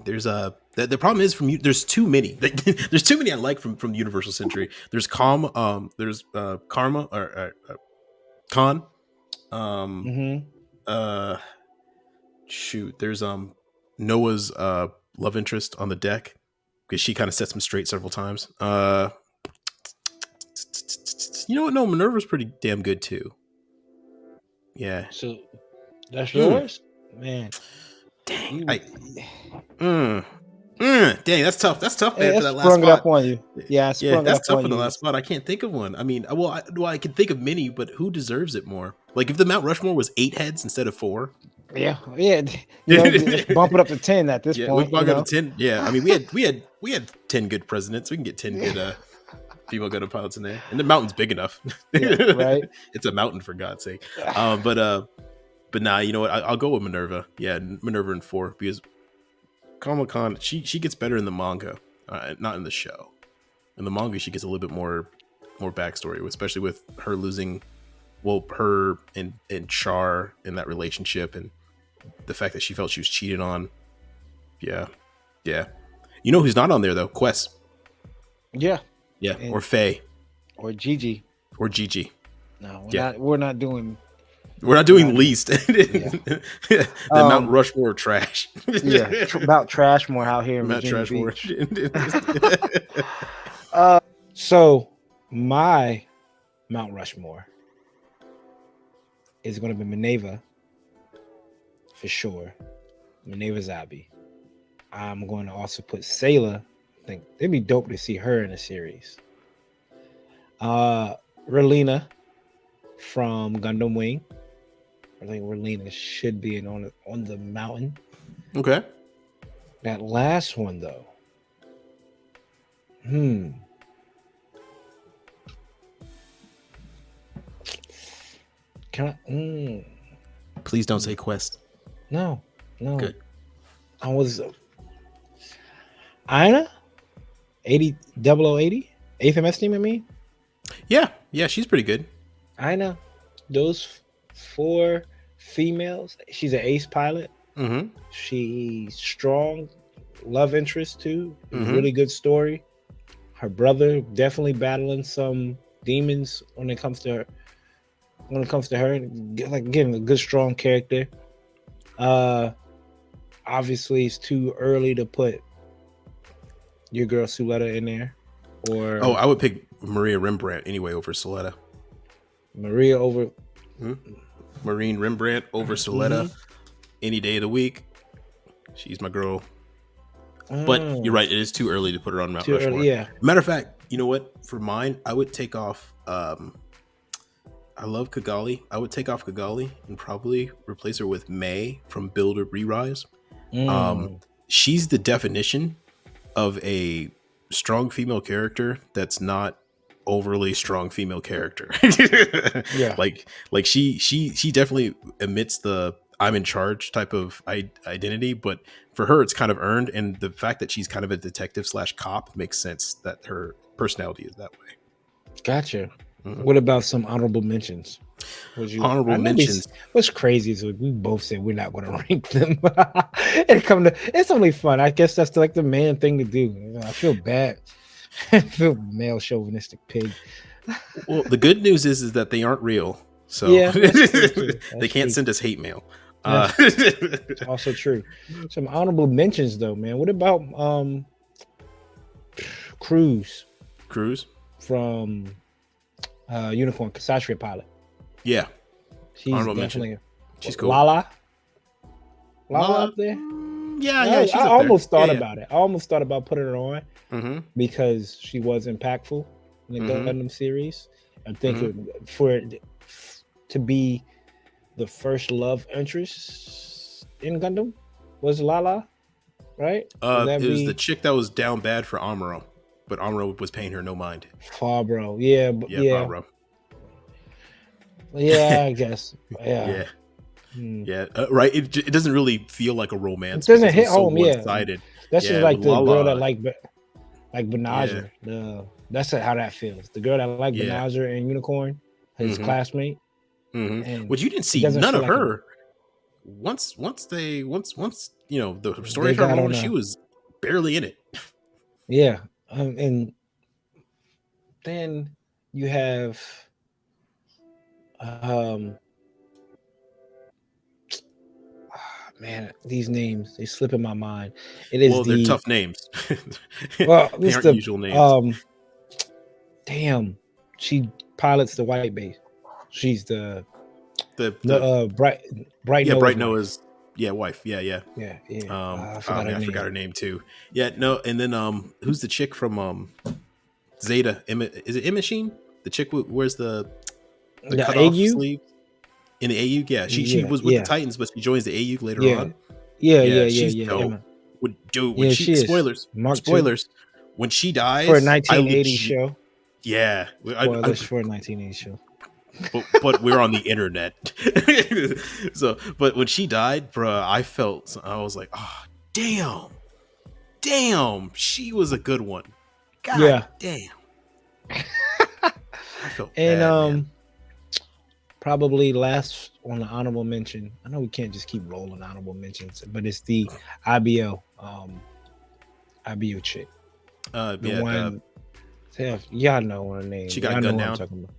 the problem is there's too many. There's too many I like from Universal Century. There's Karma, or Khan. Shoot, there's Noah's love interest on the deck, because she kind of sets him straight several times. You know what? No, Minerva's pretty damn good too. Yeah. So that's yours, man. Dang, dang, that's tough. That's tough, man. For that last sprung spot. It up on you. Yeah, that's tough on the last spot. I can't think of one. I mean, I can think of many, but who deserves it more? Like if the Mount Rushmore was 8 heads instead of 4. Yeah. Just bump it up to 10 at this point. We bump it up to 10. Yeah, I mean, we had 10 good presidents. We can get 10 good female gunner pilots in there, and the mountain's big enough. Yeah, right. It's a mountain, for God's sake. But nah, you know what? I'll go with Minerva. Yeah, Minerva in 4, because Kamala Khan, she gets better in the manga, not in the show. In the manga, she gets a little bit more backstory, especially with her losing, her and Char in that relationship, and the fact that she felt she was cheated on. Yeah. You know who's not on there though? Quest. Yeah. Yeah, or Faye. Or Gigi. No, we're not doing. We're not doing least. The Mount Rushmore of trash. About Trashmore out here in Mount Virginia Trashmore. Beach. So my Mount Rushmore is going to be Minerva for sure. Minerva Zabi. I'm going to also put Sailor. I think it'd be dope to see her in a series. Relina from Gundam Wing. I think Relina should be on the mountain. Okay. That last one though. Can I? Please don't say Quest. No. Good. I was Ina 80 0080 8th MS team. I mean, yeah, she's pretty good. Ina, those 4 females. She's an ace pilot. Mm-hmm. She's strong. Love interest too. Really good story. Her brother definitely battling some demons when it comes to her. Like getting a good strong character. Obviously it's too early to put your girl Suletta in there. Or I would pick Maria Rembrandt anyway over Suletta. Maria over Marine Rembrandt over Suletta any day of the week. She's my girl. But you're right, it is too early to put her on Mount Rushmore. Early, yeah. Matter of fact, you know what? For mine, I would take off I love Kigali. I would take off Kigali and probably replace her with May from Build or Re-Rise. She's the definition of a strong female character that's not overly strong female character. Yeah. Like she definitely emits the I'm in charge type of identity, but for her it's kind of earned, and the fact that she's kind of a detective / cop makes sense that her personality is that way. Gotcha. What about some honorable mentions? Honorable mentions. What's crazy is we both said we're not going to rank them. It's only fun. I guess that's like the man thing to do. I feel bad. I feel male chauvinistic pig. Well, the good news is that they aren't real, so yeah, they can't send us hate mail. That's also true. Some honorable mentions though, man. What about Cruz from Unicorn, Sasha pilot? Yeah, she's definitely she's cool. Lala up there. Yeah, I she's up there. almost thought Yeah, about it. I almost thought about putting her on yeah. because she was impactful in the Mm-hmm. Gundam series. I think Mm-hmm. for it to be the first love interest in Gundam was Lala, right? Would that It was the be chick that was down bad for Amuro, but Amuro was paying her no mind. Fabro? Yeah, but Yeah, yeah, Amuro. yeah. I guess. Yeah. Yeah, Hmm. yeah. Right. It doesn't really feel like a It romance doesn't because it hit was so home. one Yeah, sided. that's just Yeah, with like the girl that Lala. like Yeah, Benazer. That's how that feels. The girl that like yeah. Benazer and Unicorn, his Mm-hmm. classmate, Mm-hmm. and But you didn't it see doesn't none feel of like a. her. Once the story They started got rolling, on she a was barely in it. yeah, and then you have um man, these names they slip in my mind. It is Well, they're the tough names. well, They it's aren't the usual names. damn. She pilots the white base. She's the no The bright Yeah, Noah's Bright wife. Noah's wife. Yeah, yeah. Yeah, yeah. I Oh forgot her man, I forgot her name. name too. Yeah, no, and then who's the chick from Zeta? Is it Imachine? The chick who wears the The cutoff AU? sleeve in the AU? Yeah, she Yeah, was with the yeah, Titans, but she joins the AU later yeah, on. yeah, yeah, Yeah, yeah, she's yeah. dope. Emma. Dude, when Yeah, she she is. Mark two spoilers, when she for a dies, I 1980 legit show. yeah, Spoilers for a 1980 show. but we're on the internet. So, but when she died, bruh, I was like, oh, damn, she was a good one. God Yeah, damn, I felt and bad, man. probably last on the honorable mention. I know we can't just keep rolling honorable mentions, but it's the IBO IBO chick, the Yeah, one. Y'all know her name. she got Y'all know gunned who I'm down. talking about.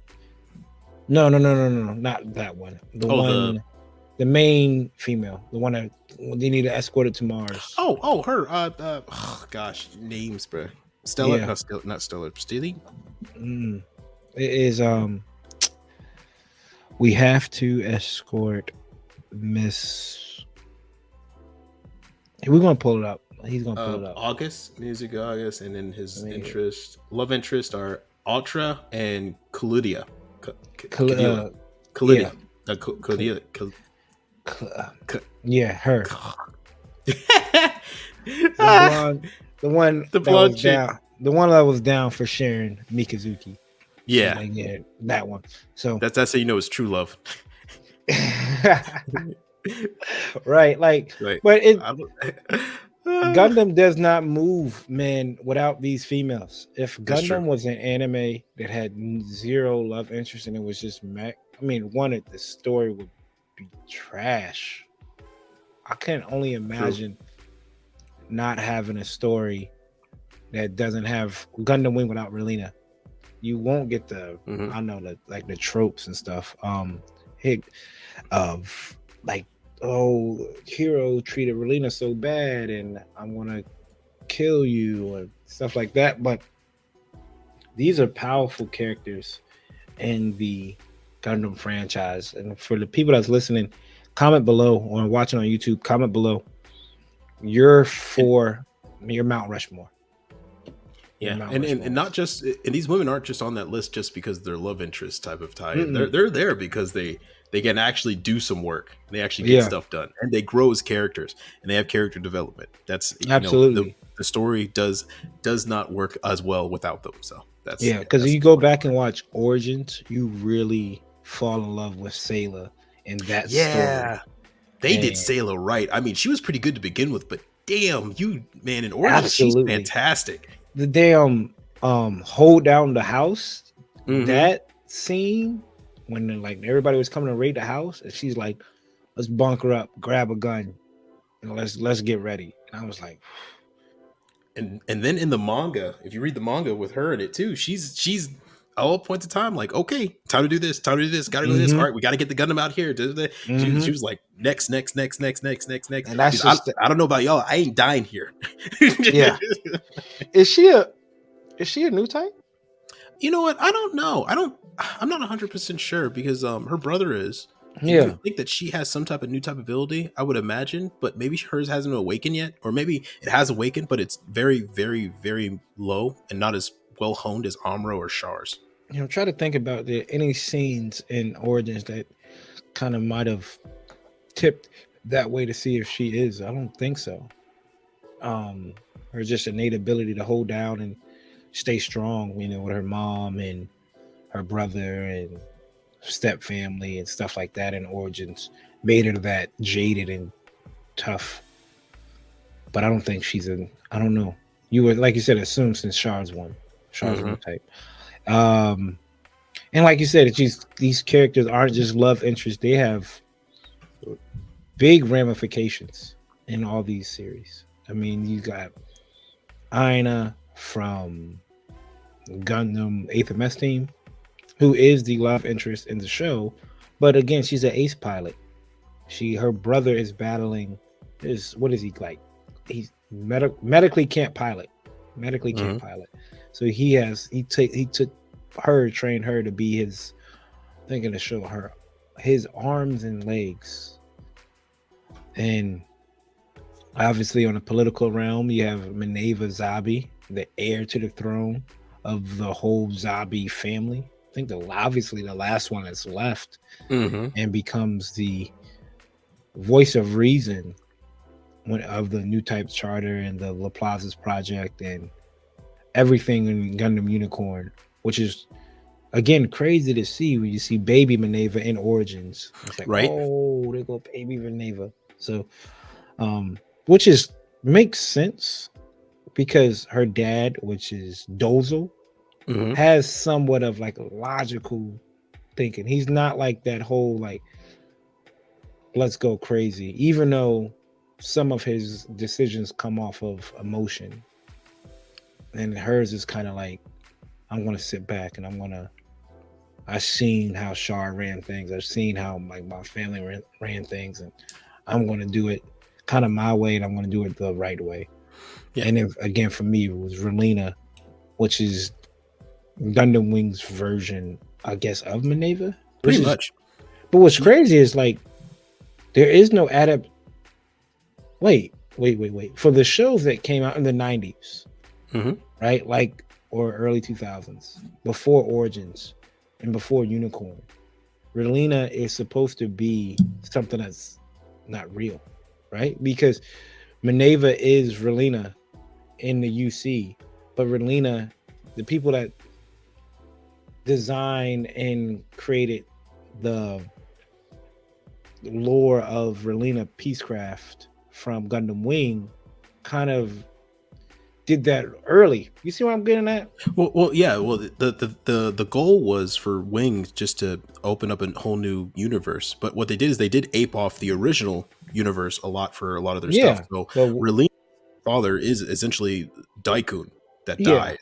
No, not that one. The Oh, the one, the main female, the one that they need to escort it to Mars. her. Oh, gosh, names, bruh. Stella, Yeah, not Stella. Steely. mm. It is. We have to escort Miss. We're gonna pull it up. He's gonna pull it up. August, music August, and then I his mean, love interest are Ultra and Caludia. Cl- Caludia. uh, yeah, Caludia. Cl- Caludia. yeah, her, The the blonde, the one that was blonde chick. down, the one that was down for sharing Mikazuki. She's Yeah. like, yeah, that one. So That's how you know it's true love. right, like, Right. but it I don't- Gundam does not move, man, without these females. If That's true. Gundam was an anime that had zero love interest and it was just mech, I mean, the story would be trash. I can only True. imagine not having a story that doesn't have Gundam Wing without Relina. You won't get the Mhm. I know the like the tropes and stuff. Hit of like, oh, Hero treated Relina so bad and I'm gonna kill you and stuff like that. But these are powerful characters in the Gundam franchise. And for the people that's listening, comment below or watching on YouTube, comment below. You're for your Mount Rushmore. Your Yeah, Mount and Rushmore. not just, and these women aren't just on that list just because they're love interest type of tie. Mm-mm. They're there because they can actually do some work. They actually get stuff done, and they grow as characters, and they have character development. That's Absolutely. The story does not work as well without them. So that's Because that's if you the go important back and part. watch Origins, you really fall in love with Sayla in that story. Yeah, they did And Sailor right. I mean, she was pretty good to begin with, but damn, in Origins, she's absolutely. fantastic. The damn hold down the house, Mm-hmm. that scene when like everybody was coming to raid the house, and she's like, let's bunker up, grab a gun, and let's get ready. And I was like, And then in the manga, if you read the manga with her in it too, she's at all points of time like, okay, time to do this, gotta do this. All right, we gotta get the Gundam out here. She was like, next. and that's She's, I, just I don't know about y'all, I ain't dying here. yeah. Is she a new type? You know what? I don't know. I'm not 100% sure because her brother is. you Yeah, would think that she has some type of new type of ability, I would imagine, but maybe hers hasn't awakened yet, or maybe it has awakened, but it's very, very, very low and not as well honed as Amuro or Char's. try to think about any scenes in Origins that kind of might have tipped that way to see if she is. I don't think so. Um, or just innate ability to hold down and stay strong, with her mom and her brother and step family and stuff like that in Origins made her that jaded and tough. But I don't think she's in. I don't know. You would, like you said, assume since Shard's Mm-hmm. one type. Um, and like you said, these characters aren't just love interests; they have big ramifications in all these series. I mean, you got Aina from Gundam 8th MS Team, who is the love interest in the show, but again, she's an ace pilot. Her brother is battling. What is he like? He's medically can't pilot. Medically can't Mm-hmm. pilot. So he took her, trained her to be his. Thinking to show her his arms and legs. And obviously, on the political realm, you have Minerva Zabi, the heir to the throne of the whole Zabi family. I think obviously the last one that's left, Mm-hmm. and becomes the voice of reason of the new type charter and the Laplace's project and everything in Gundam Unicorn, which is again crazy to see when you see baby Minerva in Origins. It's like, Right. oh, they go baby Minerva. So, which is makes sense because her dad, which is Dozel, Mm-hmm. has somewhat of like logical thinking. He's not like that whole like let's go crazy, even though some of his decisions come off of emotion, and hers is kind of like I'm gonna sit back and I've seen how Shar ran things. I've seen how my family ran things, and I'm gonna do it kind of my way, and I'm gonna do it the right way. Yeah. And then again, for me, it was Relina, which is Gundam Wing's version, I guess, of Minerva. Which Pretty is, much. but what's Ye- crazy is like there is no adapt. Wait. For the shows that came out in the '90s, Mhm. right? Like or early 2000s, before Origins and before Unicorn, Relina is supposed to be something that's not real, right? Because Minerva is Relina in the UC, but Relina, the people that designed and created the lore of Relina Peacecraft from Gundam Wing, kind of did that early. You see what I'm getting at? Well, yeah. Well, the goal was for Wings just to open up a whole new universe. But what they did is they did ape off the original universe a lot for a lot of their stuff. Yeah, So but Relina's father is essentially Daikun that yeah, dies,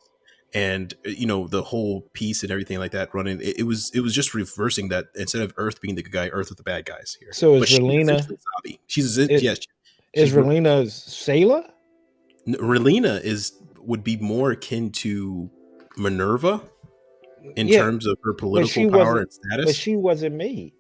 and the whole piece and everything like that running. It was just reversing that. Instead of Earth being the good guy, Earth was the bad guys here. so But is she's Relina essentially Zabi. She's it yes, is she's Relina's Sailor? Relina would be more akin to Minerva in Yeah, terms of her but political she power wasn't and status. made.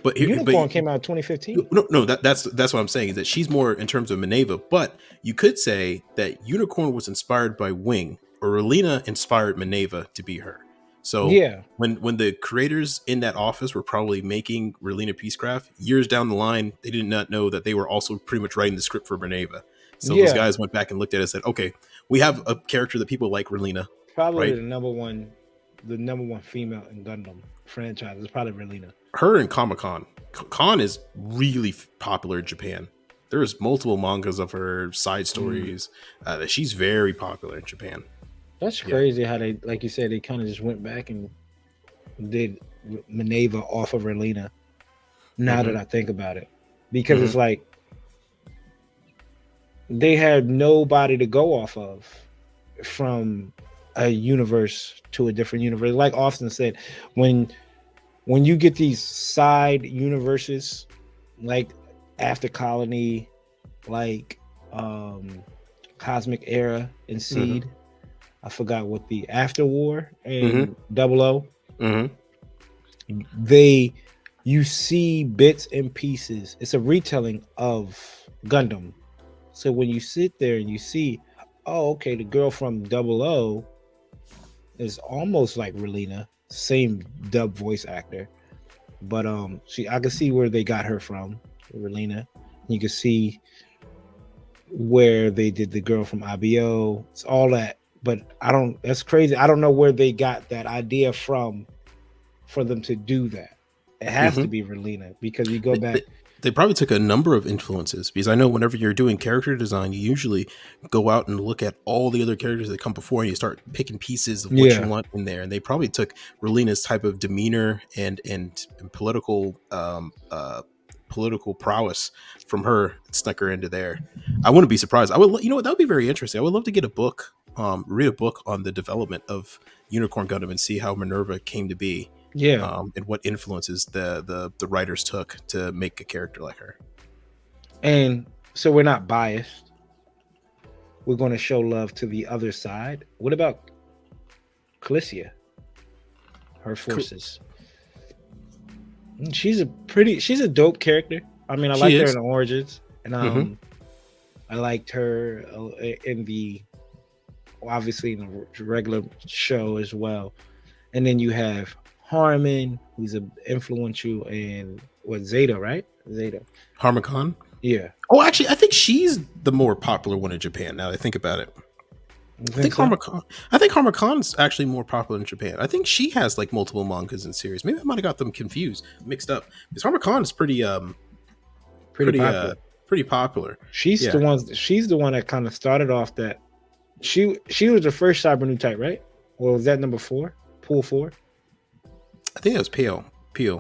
But Unicorn came out 2015. no, that's what I'm saying is that she's more in terms of Minerva. But you could say that Unicorn was inspired by Wing, or Relina inspired Minerva to be her. So Yeah, when the creators in that office were probably making Relina Peacecraft, years down the line, they did not know that they were also pretty much writing the script for Minerva. So those yeah. guys went back and looked at it and said, okay, we have a character that people like, Relina, Probably right? the number one female in Gundam franchise is probably Relina. Her and Comic-Con. Con is really popular in Japan. There's multiple mangas of her side stories. That she's very popular in Japan. That's Yeah. crazy how they, like you said, they kind of just went back and did Minerva off of Relina. Now that Mm-hmm. I think about it, because Mm-hmm. it's like they had nobody to go off of from a universe to a different universe. Like Austen said, when when you get these side universes, like After Colony, like um Cosmic Era and Mm-hmm. Seed. I forgot what the After War Mm-hmm. and Double O. Mm-hmm. They you see bits and pieces. It's a retelling of Gundam. So when you sit there and you see, oh, okay, the girl from Double O is almost like Relena, same dub voice actor, but I can see where they got her from, Relena. You can see where they did the girl from IBO. It's all that, but I don't. That's crazy. I don't know where they got that idea from for them to do that. It has to Mm-hmm. be Relena because you go They, back. they, they probably took a number of influences because I know whenever you're doing character design, you usually go out and look at all the other characters that come before and you start picking pieces of what you Yeah, want in there. And they probably took Relena's type of demeanor and political prowess from her and snuck her into there. I wouldn't be surprised. I would, you know what, that would be very interesting. I would love to get a book, read a book on the development of Unicorn Gundam and see how Minerva came to be, yeah, and what influences the writers took to make a character like her. and so we're not biased. We're going to show love to the other side. What about Calicia? Her forces. She's a dope character. I mean, I She liked her in is. the Origins, and Mm-hmm. I liked her in the obviously in the regular show as well. And then you have Harmon, who's a influential in what Zeta, right? Zeta. Harmacon. Yeah. Oh, actually, I think she's the more popular one in Japan. Now that I think about it, You I think think so? Harmacon. I think Harmacon's actually more popular in Japan. I think she has like multiple mangas and series. Maybe I might have got them confused, mixed up. Because Harmacon is Pretty pretty popular. pretty popular. She's Yeah, the one. She's the one that kind of started off that. She was the first cyber new type, right? Or was that number 4? Pool 4? I think it was Peel.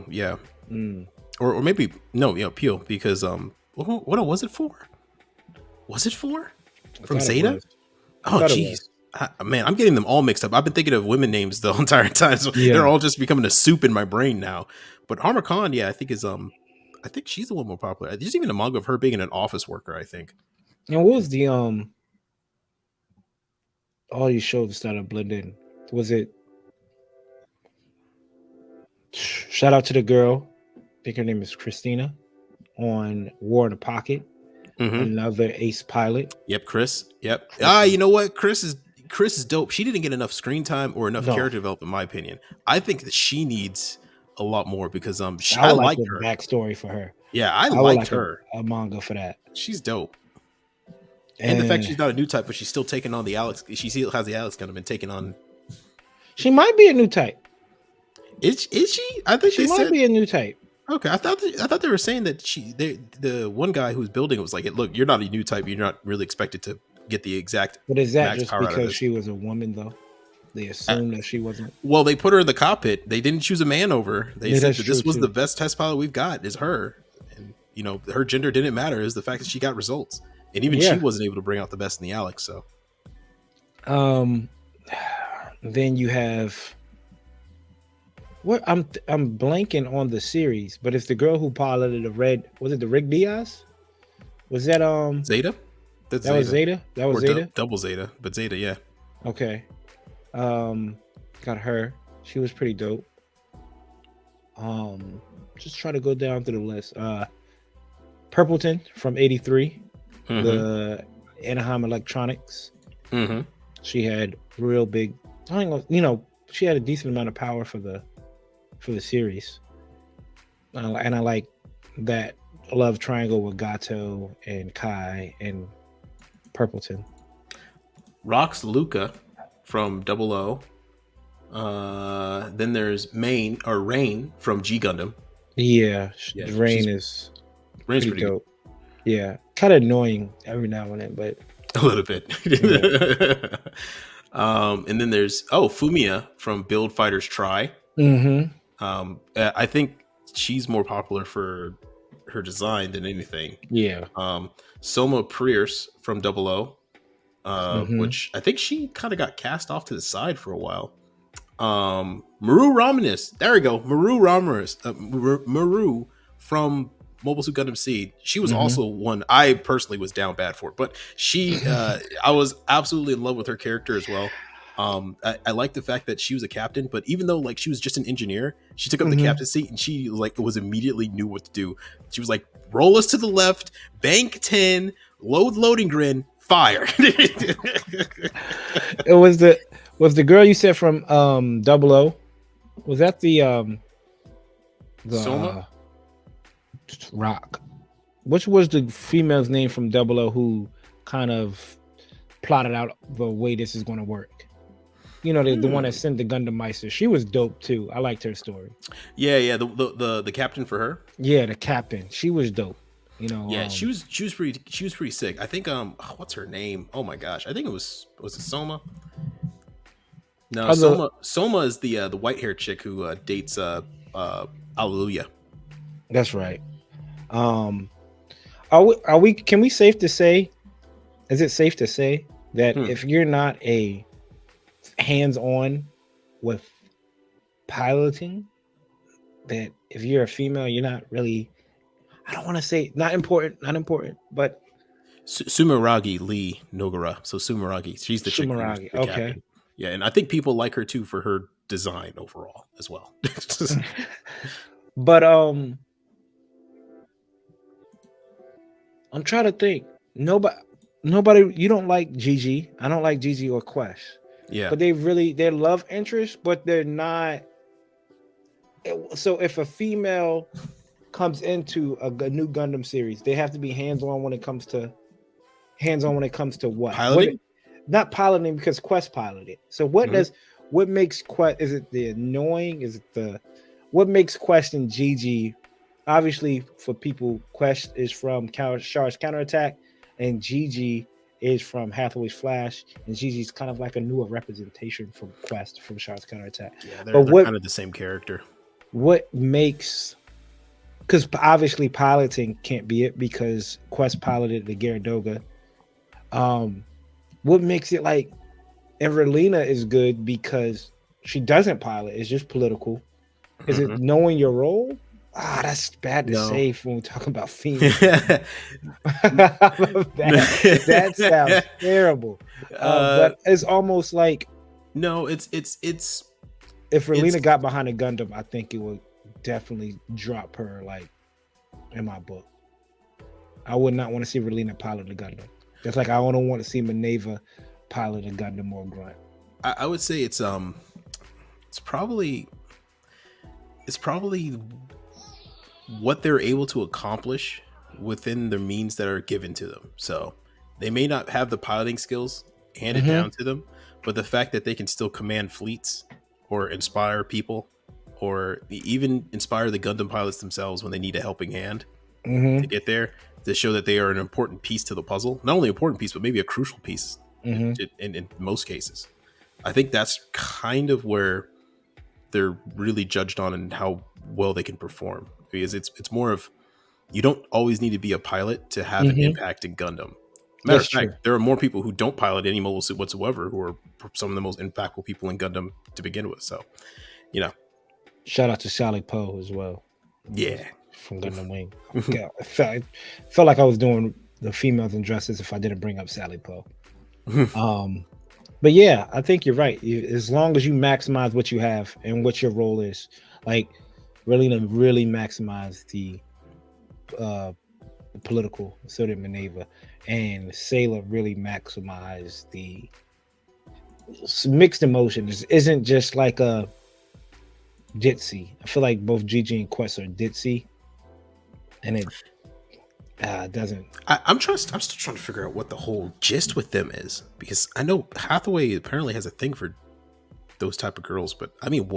Yeah, Mm, or maybe no, yeah, Peel because what was it for? Was it for I from thought it Zeta? was. I Oh, thought it was. geez. Man, I'm getting them all mixed up. I've been thinking of women names the entire time, so they're Yeah. all just becoming a soup in my brain now. But Harmer Khan, yeah, I think she's the one more popular. There's even a manga of her being an office worker. I think. And what was the all these shows started blending? Was it shout out to the girl? I think her name is Christina on War in the Pocket. Mm-hmm. Another ace pilot. Yep, Chris. Yep. Chris You is know what? Chris is dope. She didn't get enough screen time or enough no. character development, in my opinion. I think that she needs a lot more because I I would like liked a her. backstory for her. Yeah, I I would liked like her. a manga for that. She's dope. And the fact And she's not a new type, but she's still taking on the Alex. She still has the Alex Gundam and taking on. she might be a new type. Is she? I think She they might said be a new type. okay. I thought they were saying that the one guy who was building it was like, look, you're not a new type. You're not really expected to get the exact But is that max just power out of because this. she was a woman though? They Uh, assumed that she wasn't. well, they put her in the cockpit. They didn't choose a man over. They Yeah, said that's that true this was the too. best test pilot we've got is her, and her gender didn't matter. Is the fact that she got results, and even she Yeah. wasn't able to bring out the best in the Alex. So Um then you have what I'm blanking on the series, but it's the girl who piloted the red. Was it the Rick Diaz? Was that Zeta, that's that was Zeta Zeta? That was or Zeta? double Zeta, but Zeta, yeah. Okay. Got her. She was pretty dope. Just try to go down through the list. Purpleton from 83, Mm-hmm. the Anaheim Electronics. Mm-hmm. She had real big, I don't know, she had a decent amount of power for the series. And I like that love triangle with Gato and Kai and Purpleton. Rox Luca from Double O. Then there's Rain from G Gundam. Yeah, Yeah, Rain is Rain's pretty pretty good. dope. Yeah, kind of annoying every now and then, but A little bit. yeah. And then there's Fumiya from Build Fighters Try. Mm-hmm. I think she's more popular for her design than anything. Yeah. Soma Pierce from Double O, Mm-hmm. which I think she kind of got cast off to the side for a while. Maru Ramirez. There we go. Maru Ramirez. Maru from Mobile Suit Gundam Seed. She was Mm-hmm. also one I personally was down bad for, but she, I was absolutely in love with her character as well. I like the fact that she was a captain, but even though like she was just an engineer, she took up the Mhm. captain seat and she like was immediately knew what to do. She was like, roll us to the left, bank 10, loading grin, fire. It was the girl you said from Double O. Was that the Soma? Rock? Which was the female's name from Double O who kind of plotted out the way this is going to work? You know, the one that sent the Gundam Meister. She was dope too. I liked her story. Yeah. The captain for her. Yeah, the captain. She was dope. You know. Yeah, she was pretty sick. I think what's her name? Oh my gosh, I think it was it Soma? No, Other, Soma is the white haired chick who dates Alleluia. that's right. Are we can we safe to say, is it safe to say that if you're not a hands-on with piloting, that if you're a female, you're not really, I don't want to say not important, but Sumeragi Lee Nogara. So Sumeragi, she's the chick who's Sumeragi. the Okay. captain. Yeah, and I think people like her too for her design overall as well. But I'm trying to think. Nobody. You don't like Gigi. I don't like Gigi or Quest. Yeah. But they're love interest, but they're not. So if a female comes into a new Gundam series, they have to be hands-on when it comes to what? Piloting? Not piloting, because Quest piloted. So what makes Quest? Is it the annoying? Is it what makes Quest and Gigi? Obviously, for people, Quest is from Char's Counterattack, and Gigi is from Hathaway's Flash, and Gigi's kind of like a newer representation from Quest from Char's Counterattack. Yeah, they're kind of the same character. What makes, because obviously piloting can't be it because Quest piloted the Gyaradoga. What makes it like, and Relina is good because she doesn't pilot, it's just political. Is it knowing your role? That's bad to say when we talk about female. that sounds terrible. But it's almost like, no, it's if Relina got behind a Gundam, I think it would definitely drop her, like, in my book. I would not want to see Relina pilot a Gundam. Just like I don't want to see Minerva pilot a Gundam or Grunt. I would say it's probably what they're able to accomplish within the means that are given to them. So they may not have the piloting skills handed down to them, but the fact that they can still command fleets or inspire people or even inspire the Gundam pilots themselves when they need a helping hand to get there, to show that they are an important piece to the puzzle. Not only an important piece, but maybe a crucial piece in most cases. I think that's kind of where they're really judged on and how well they can perform, because it's more of, you don't always need to be a pilot to have an impact in Gundam. Matter of fact, there are more people who don't pilot any mobile suit whatsoever who are some of the most impactful people in Gundam to begin with. So, shout out to Sally Poe as well. Yeah, from Gundam Wing. I felt like I was doing the females injustice if I didn't bring up Sally Poe. But yeah, I think you're right. As long as you maximize what you have and what your role is, like really maximize the political, so did Minerva, and Sailor really maximize the mixed emotions. Isn't just like a ditzy. I feel like both Gigi and Quest are ditzy, and it doesn't. I'm still trying to figure out what the whole gist with them is, because I know Hathaway apparently has a thing for those type of girls, but I mean,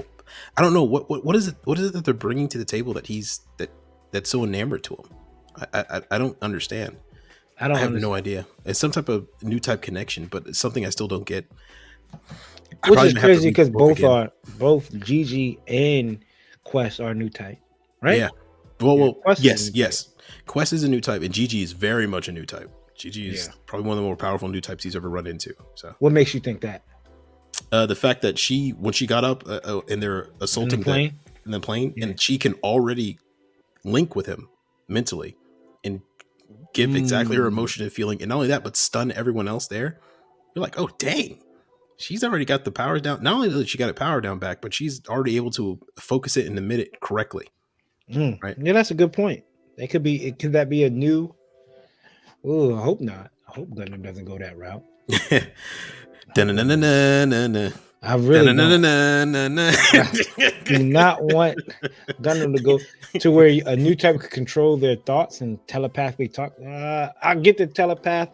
I don't know what is it that they're bringing to the table that's so enamored to him. I don't understand. I have no idea. It's some type of new type connection, but it's something I still don't get. Which is crazy because both Gigi and Quest are new type, right? Yeah. Well, yes. Quest is a new type, and Gigi is very much a new type. Gigi is probably one of the more powerful new types he's ever run into. So, what makes you think that? The fact that when she got up and they're assaulting in the plane, and she can already link with him mentally and give exactly her emotion and feeling, and not only that, but stun everyone else there. You're like, oh dang, she's already got the power down. Not only that she got it power down back, but she's already able to focus it and emit it correctly. Right? Yeah, that's a good point. It could be. Could that be a new? Oh, I hope not. I hope Gundam doesn't go that route. I really don't. I do not want Gundam to go to where a new type could control their thoughts and telepathically talk. I get the telepath,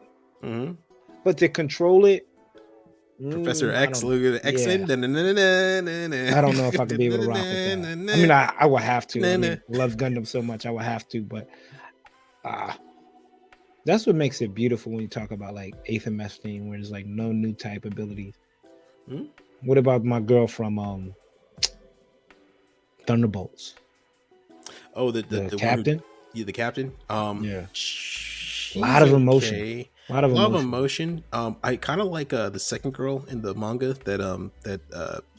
but to control it, Professor X, look at the X in. I don't know if I could be able to rock with that. I mean, I will have to. I mean, love Gundam so much, I will have to. But that's what makes it beautiful when you talk about like 8th MS theme, where there's like no new type abilities. What about my girl from Thunderbolts? Oh, the captain. The captain. Yeah, a lot of emotion. A lot of emotion. I kind of like the second girl in the manga that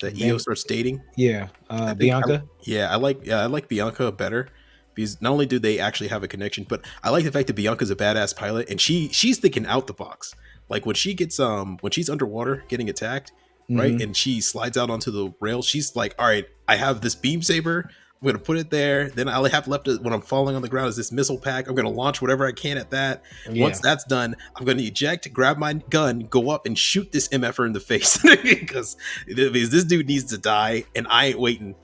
Io starts dating. Yeah, Bianca. I like Bianca better because not only do they actually have a connection, but I like the fact that Bianca's a badass pilot and she's thinking out the box. Like when she gets when she's underwater getting attacked, right, and she slides out onto the rail, she's like, all right, I have this beam saber. I'm going to put it there. Then I have left when I'm falling on the ground is this missile pack. I'm going to launch whatever I can at that. Yeah. Once that's done, I'm going to eject, grab my gun, go up and shoot this MFer in the face because this dude needs to die and I ain't waiting.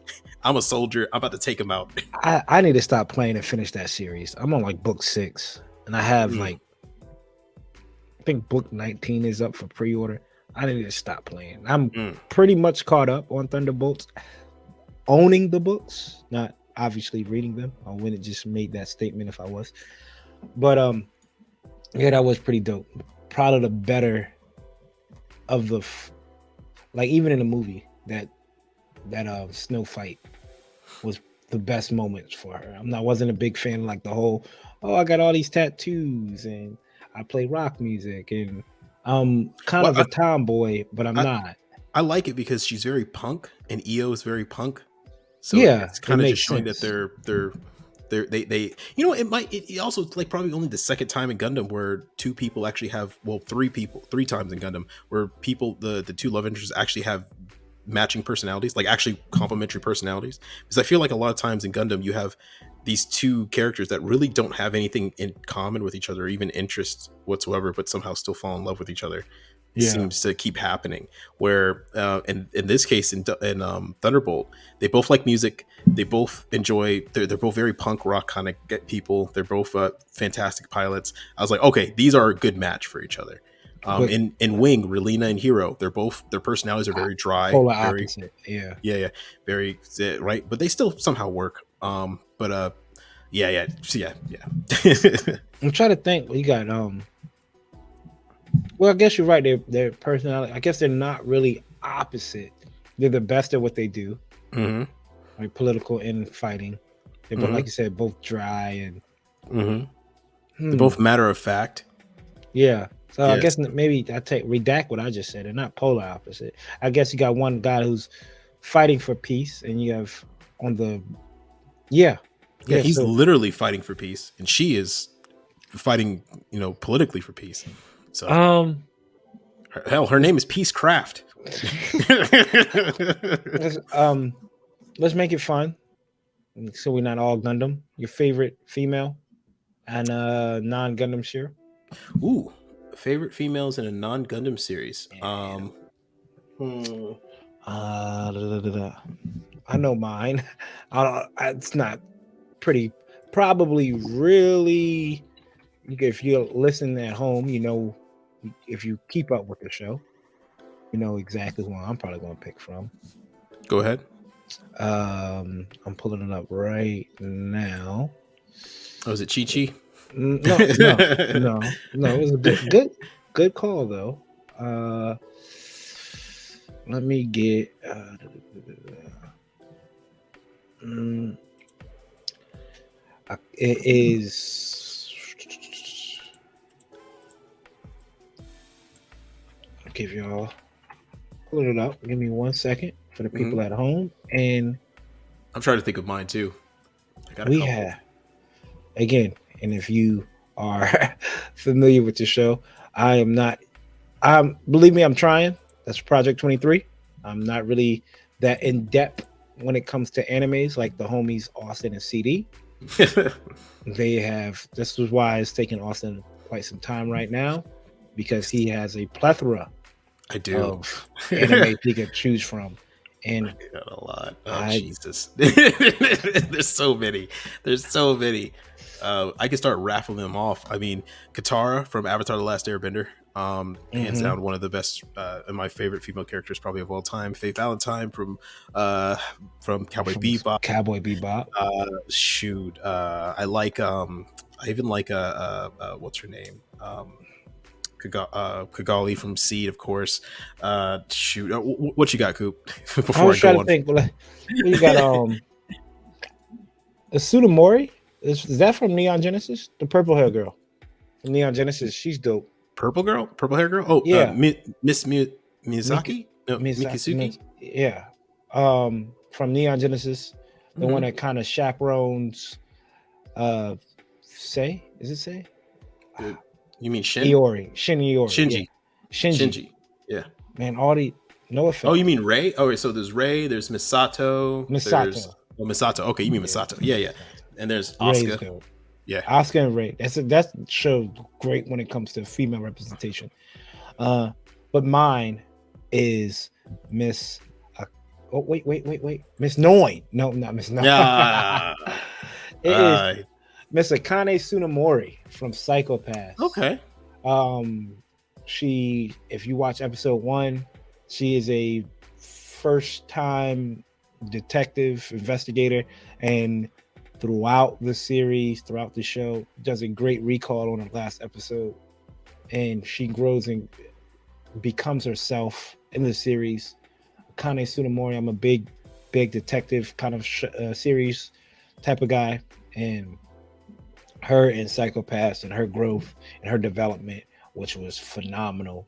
I'm a soldier. I'm about to take him out. I need to stop playing and finish that series. I'm on like book 6 and I have like, I think book 19 is up for pre-order. I need to stop playing. I'm pretty much caught up on Thunderbolts. Owning the books, not obviously reading them. I wouldn't just made that statement if I was, but yeah, that was pretty dope. Probably the better of the like even in the movie that snow fight was the best moments for her. Wasn't a big fan of like the whole I got all these tattoos and I play rock music and I'm kind of a tomboy, but I'm not. I like it because she's very punk and Io is very punk. So yeah, it's kind of just showing that they it also like probably only the second time in Gundam where two people actually have three times in Gundam where people the two love interests actually have matching personalities, like actually complementary personalities. Because I feel like a lot of times in Gundam you have these two characters that really don't have anything in common with each other, or even interests whatsoever, but somehow still fall in love with each other. Seems to keep happening where in this case in Thunderbolt, they both like music, they both enjoy, they're both very punk rock kind of people, they're both fantastic pilots. I was like, okay, these are a good match for each other. In Wing, Relina and Hero, their personalities are very dry, polar very opposite. very right, but they still somehow work. I'm trying to think. We got well, I guess you're right. Their personality, I guess they're not really opposite. They're the best at what they do. Like political and fighting. They're both, like you said, both dry and they're both matter of fact. Yeah. So I guess maybe redact what I just said. They're not polar opposite. I guess you got one guy who's fighting for peace, and you have on the he's literally fighting for peace, and she is fighting, politically for peace. So, her name is Peace Craft. Let's make it fun, so we're not all Gundam. Your favorite female and non-Gundam share? Ooh, favorite females in a non-Gundam series. I know mine. It's not pretty. Probably really. If you're listening at home, if you keep up with the show, you know exactly who I'm probably going to pick from. Go ahead. I'm pulling it up right now. Oh, is it Chi-Chi? No. It was a good call though. Let me get. It is. I'll give y'all. Pull it up. Give me 1 second for the people at home, and I'm trying to think of mine too. Have again, and if you are familiar with the show, I am not. Believe me, I'm trying. That's Project 23. I'm not really that in depth when it comes to animes like the homies Austin and CD. They have this was why it's taking Austin quite some time right now because he has a plethora I do. of anime he could choose from. I And got a lot. Oh I Jesus! There's so many. There's so many. I can start raffling them off. I mean, Katara from Avatar: The Last Airbender, hands mhm, down one of the best and my favorite female characters probably of all time. Faye Valentine uh, from Cowboy from Bebop. Cowboy Bebop. Shoot, I like I even like what's her name? Kigali from Seed, of course. Shoot, what you got, Coop? I Before I was trying go to on. think. Well, you got Tsunomori. Is that from Neon Genesis? The purple hair girl from Neon Genesis. She's dope. Purple hair girl. Oh, Yeah, Miss Miki, Miyazaki, no, Mikisuki. Yeah, from Neon Genesis, the one Mm-hmm. that kind of chaperones. Uh, Say is it Say? You mean Shin Iori. Yeah, Shinji, Shinji. Shinji. Yeah. Man, all the no Oh, you offense, mean Ray? Oh, wait, so there's Ray. There's Misato. There's Misato. Misato. Okay, you mean Yeah, Misato. Yeah, yeah. Misato. And there's Ray's Asuka. dope. Yeah. Oscar and Ray. That show great when it comes to female representation. Uh, but mine is Miss. Uh, oh wait, Miss Noin. No, not Miss Noin. Yeah. It is Uh, Miss Akane Tsunemori from Psychopaths. okay. Um, she, if you watch episode 1, she is a first time detective investigator, and throughout the series, throughout the show, does a great recall on the last episode, and she grows and becomes herself in the series. Kane Tsunemori, I'm a big detective kind of series type of guy, and her in Psychopaths and her growth and her development, which was phenomenal,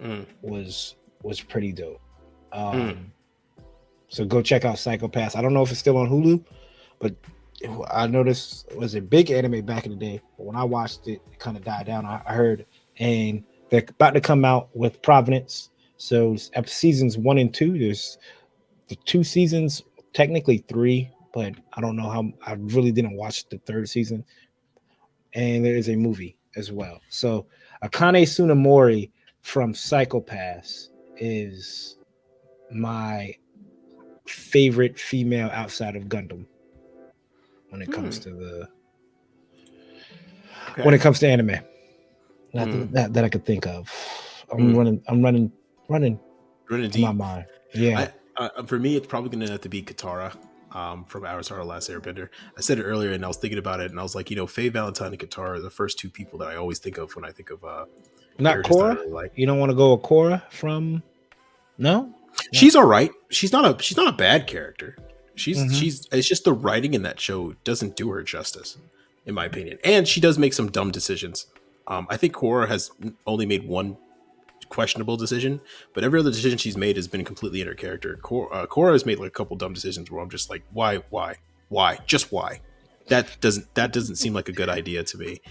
Mm, was pretty dope. mm, So go check out Psychopaths. I don't know if it's still on Hulu, but I noticed it was a big anime back in the day. But when I watched it, it kind of died down. I heard, and they're about to come out with Providence. So seasons 1 and 2. There's the 2 seasons, technically 3, but I don't know how. I really didn't watch the 3rd season, and there is a movie as well. So Akane Tsunemori from Psychopaths is my favorite female outside of Gundam when it comes mm. to the when Okay. it comes to anime. Not Mm. that I could think of. Mm. I'm running Running in my deep. mind. Yeah. For me, it's probably going to have to be Katara from Avatar: The Last Airbender. I said it earlier, and I was thinking about it, and I was like, Faye Valentine and Katara are the first two people that I always think of when I think of Not characters that I Korra? really like. You don't want to go with Korra from No? No. She's all right. She's not a bad character. Mm-hmm. She's it's just the writing in that show doesn't do her justice, in my opinion. And she does make some dumb decisions. I think Korra has only made one questionable decision, but every other decision she's made has been completely in her character. Korra has made like a couple dumb decisions where I'm just like, why, just why? That doesn't seem like a good idea to me.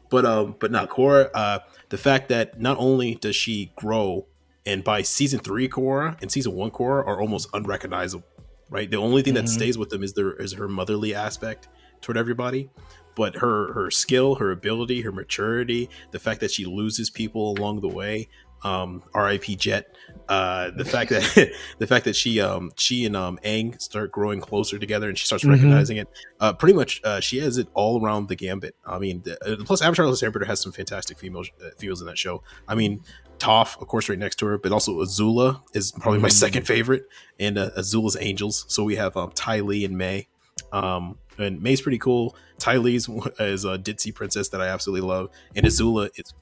But not Korra. The fact that not only does she grow, and by season 3, Korra and season 1, Korra are almost unrecognizable. Right, the only thing that Mm-hmm. stays with them is her motherly aspect toward everybody, but her skill, her ability, her maturity, the fact that she loses people along the way. R.I.P. Jet. The fact that she and Aang start growing closer together, and she starts Mm-hmm. recognizing it. Pretty much, she has it all around the gambit. I mean, plus Avatar: The Last Airbender has some fantastic females in that show. I mean, Toph, of course, right next to her, but also Azula is probably my second favorite, and Azula's Angels. So we have Ty Lee and May. And May's pretty cool. Ty Lee's is a ditzy princess that I absolutely love, and Azula is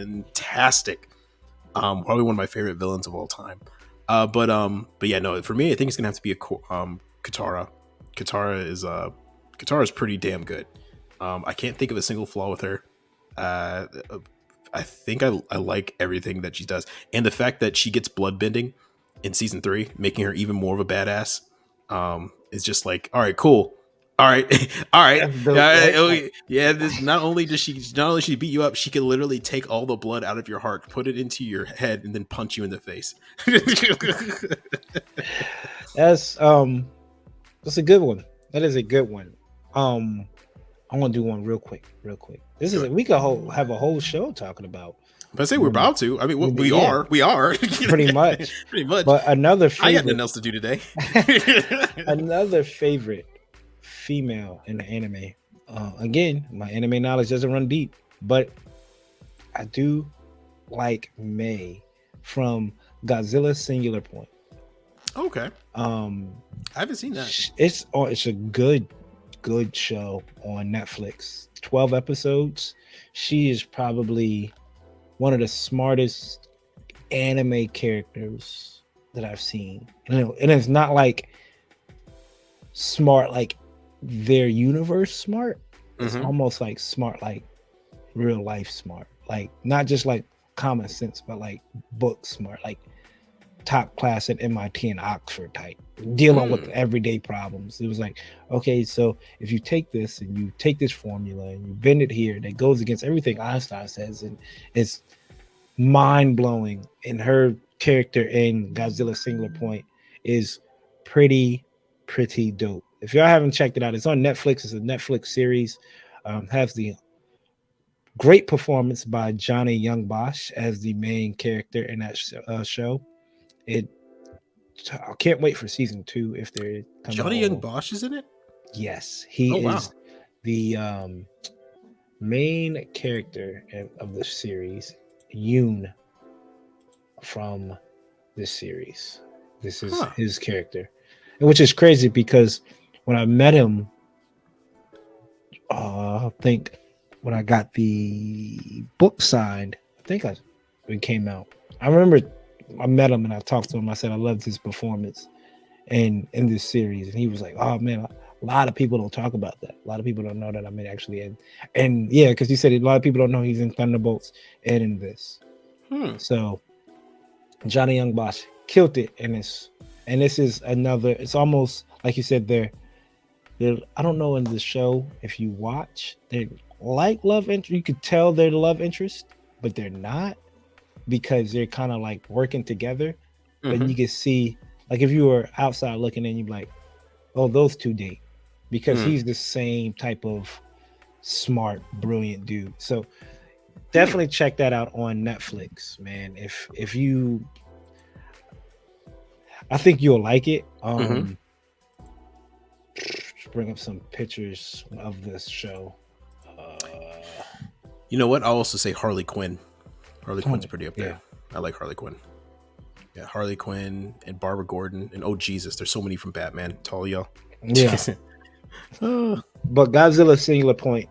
fantastic. Probably one of my favorite villains of all time. But yeah, no, for me, I think it's gonna have to be Katara. Katara is pretty damn good. I can't think of a single flaw with her. Uh, I think I like everything that she does, and the fact that she gets bloodbending in season 3, making her even more of a badass. Is just like, all right, cool. All right, all right. That's dope, right? Like, Yeah. This not only does she beat you up, she can literally take all the blood out of your heart, put it into your head, and then punch you in the face. that's that's a good one. That is a good one. I want to do one real quick. This is Sure. we could have a whole show talking about. But I say we're about to. I mean, we Yeah, are. We are. pretty much. Pretty much. But another I got favorite, nothing else to do today. another favorite female in the anime. Again, my anime knowledge doesn't run deep, but I do like May from Godzilla Singular Point. Okay. I haven't seen that. It's a good show on Netflix. 12 episodes. She is probably one of the smartest anime characters that I've seen. And it's not like smart like their universe smart. It's almost like smart like real life smart. Like not just like common sense, but like book smart, like top class at MIT and Oxford type, dealing with everyday problems. It was like, okay, so if you take this and you take this formula and you bend it here, that goes against everything Einstein says, and it's mind blowing. And her character in Godzilla Singular Point is pretty dope. If y'all haven't checked it out, it's on Netflix. It's a Netflix series. Has the great performance by Johnny Young Bosch as the main character in that show. I can't wait for season 2 if there comes Johnny Young Bosch is in it? Yes, he is the main character of the series, Yoon from this series. This is his character, which is crazy because when I met him, I think when I got the book signed, it came out. I remember I met him and I talked to him. I said I loved his performance in this series, and he was like, "Oh man, a lot of people don't talk about that. A lot of people don't know that I'm actually in." And yeah, because he said a lot of people don't know he's in Thunderbolts and in this. So Johnny Young Bosch killed it in this, and this is another. It's almost like you said they're I don't know in the show if you watch, they're like love interest. You could tell they're the love interest, but they're not, because they're kind of like working together. But you can see, like if you were outside looking in, you'd be like, oh, those two date, because he's the same type of smart, brilliant dude. So definitely check that out on Netflix, man. If you, I think you'll like it. Bring up some pictures of this show. You know what? I'll also say Harley Quinn. Harley Quinn's pretty up there. I like Harley Quinn. Yeah, Harley Quinn and Barbara Gordon, and oh Jesus, there's so many from Batman. Talia. Yeah. But Godzilla Singular Point,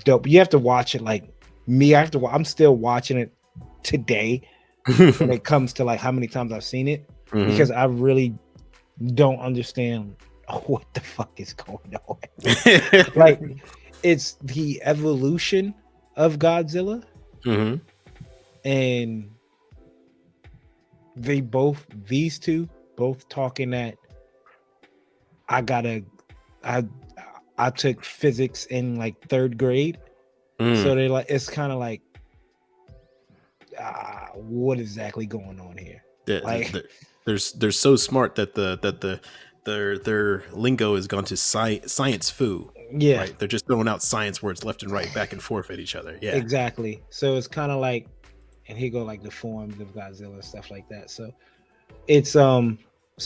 dope. You have to watch it like me. I'm still watching it today when it comes to like how many times I've seen it, because I really don't understand what the fuck is going on. Like, it's the evolution of Godzilla, and these two both talking that I took physics in like 3rd grade, so they're like, it's kind of like, what exactly going on here? They're so smart that their lingo has gone to science foo. Yeah, right? They're just throwing out science words left and right, back and forth at each other. Yeah, exactly. So it's kind of like, and here go like the forms of Godzilla and stuff like that. So it's a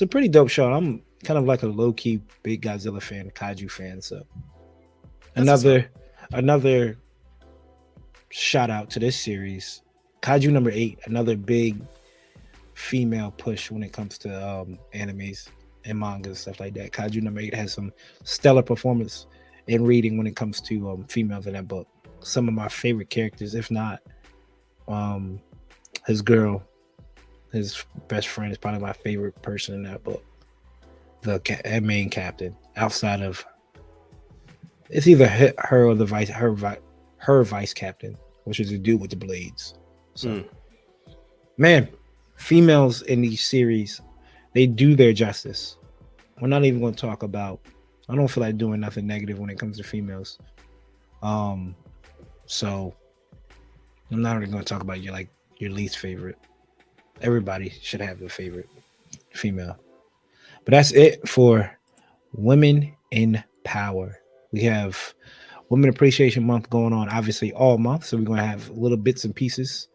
pretty dope show. I'm kind of like a low key big Godzilla fan, kaiju fan. So another shout out to this series, Kaiju number 8, another big female push when it comes to animes and manga and stuff like that. Kaiju number 8 has some stellar performance in reading when it comes to females in that book. Some of my favorite characters, if not his best friend, is probably my favorite person in that book. The main captain, outside of, it's either her or her vice captain, which is the dude with the blades. So man, females in these series, they do their justice. We're not even going to talk about I don't feel like doing nothing negative when it comes to females. So I'm not really going to talk about your least favorite. Everybody should have their favorite female. But that's it for Women in Power. We have Women Appreciation Month going on, obviously all month. So we're going to have little bits and pieces.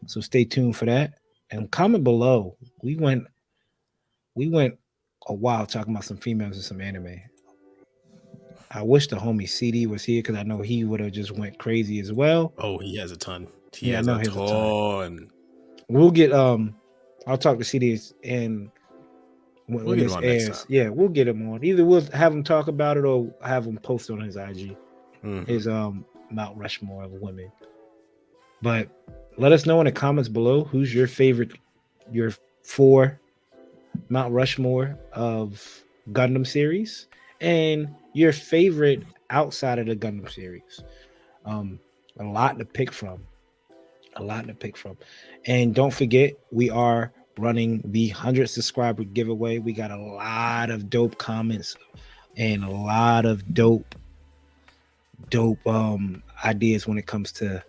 So stay tuned for that. And comment below. We went a while talking about some females and some anime. I wish the homie CD was here because I know he would have just went crazy as well. Oh, he has a ton. He Yeah, I has know a he has a ton. ton. We'll get I'll talk to CD and We'll when get him this on next airs, time. yeah, we'll get him on. Either we'll have him talk about it or have him post on his IG. His Mount Rushmore of women. But let us know in the comments below who's your favorite, your 4 Mount Rushmore of Gundam series and your favorite outside of the Gundam series. A lot to pick from. A lot to pick from. And don't forget, we are running the 100 subscriber giveaway. We got a lot of dope comments and a lot of dope ideas when it comes to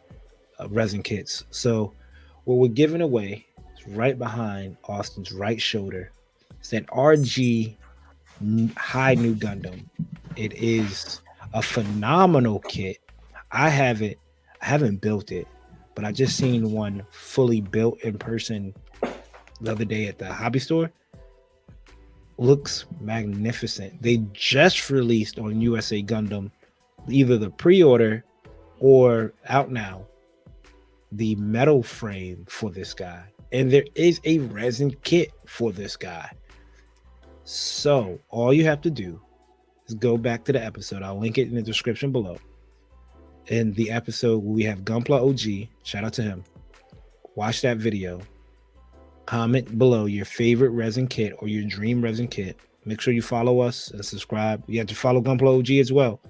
resin kits. So what we're giving away is right behind Austen's right shoulder. It's that RG High New Gundam. It is a phenomenal kit. I haven't built it, but I just seen one fully built in person the other day at the hobby store. Looks magnificent. They just released on USA Gundam either the pre-order or out now the metal frame for this guy, and there is a resin kit for this guy. So all you have to do is go back to the episode. I'll link it in the description below. In the episode we have Gunpla OG, shout out to him. Watch that video. Comment below your favorite resin kit or your dream resin kit. Make sure you follow us and subscribe. You have to follow Gunpla OG as well.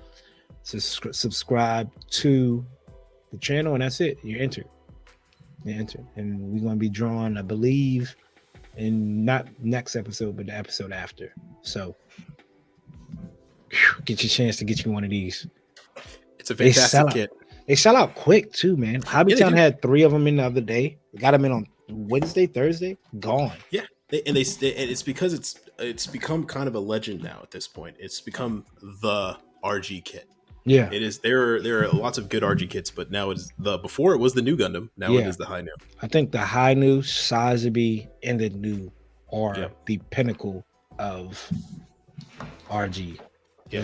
So subscribe to the channel, and that's it. You're entered. And we're going to be drawn, I believe, in not next episode, but the episode after. So get your chance to get you one of these. It's a fantastic kit. They sell out quick too, man. Hobbytown had 3 of them in the other day. Got them in on Wednesday, Thursday, gone. Yeah, and it's because it's become kind of a legend now at this point. It's become the RG kit. Yeah, it is. There are lots of good RG kits, but now it's before it was the new Gundam. Now it is the High New. I think the High New, Sazabi, and the new are the pinnacle of RG. Yeah,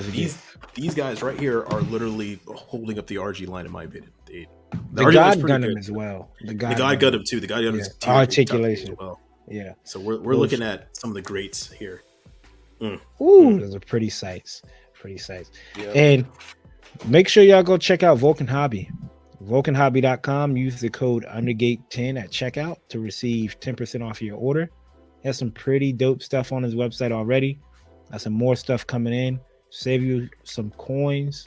these guys right here are literally holding up the RG line, in my opinion. The God Gundam as well. The God Gundam too. The God Gundam articulation as well. Yeah. So we're looking at some of the greats here. Those are pretty sights. Yeah. And make sure y'all go check out Vulcan Hobby. VulcanHobby.com. Use the code Undergate10 at checkout to receive 10% off your order. Has some pretty dope stuff on his website already. Got some more stuff coming in. Save you some coins.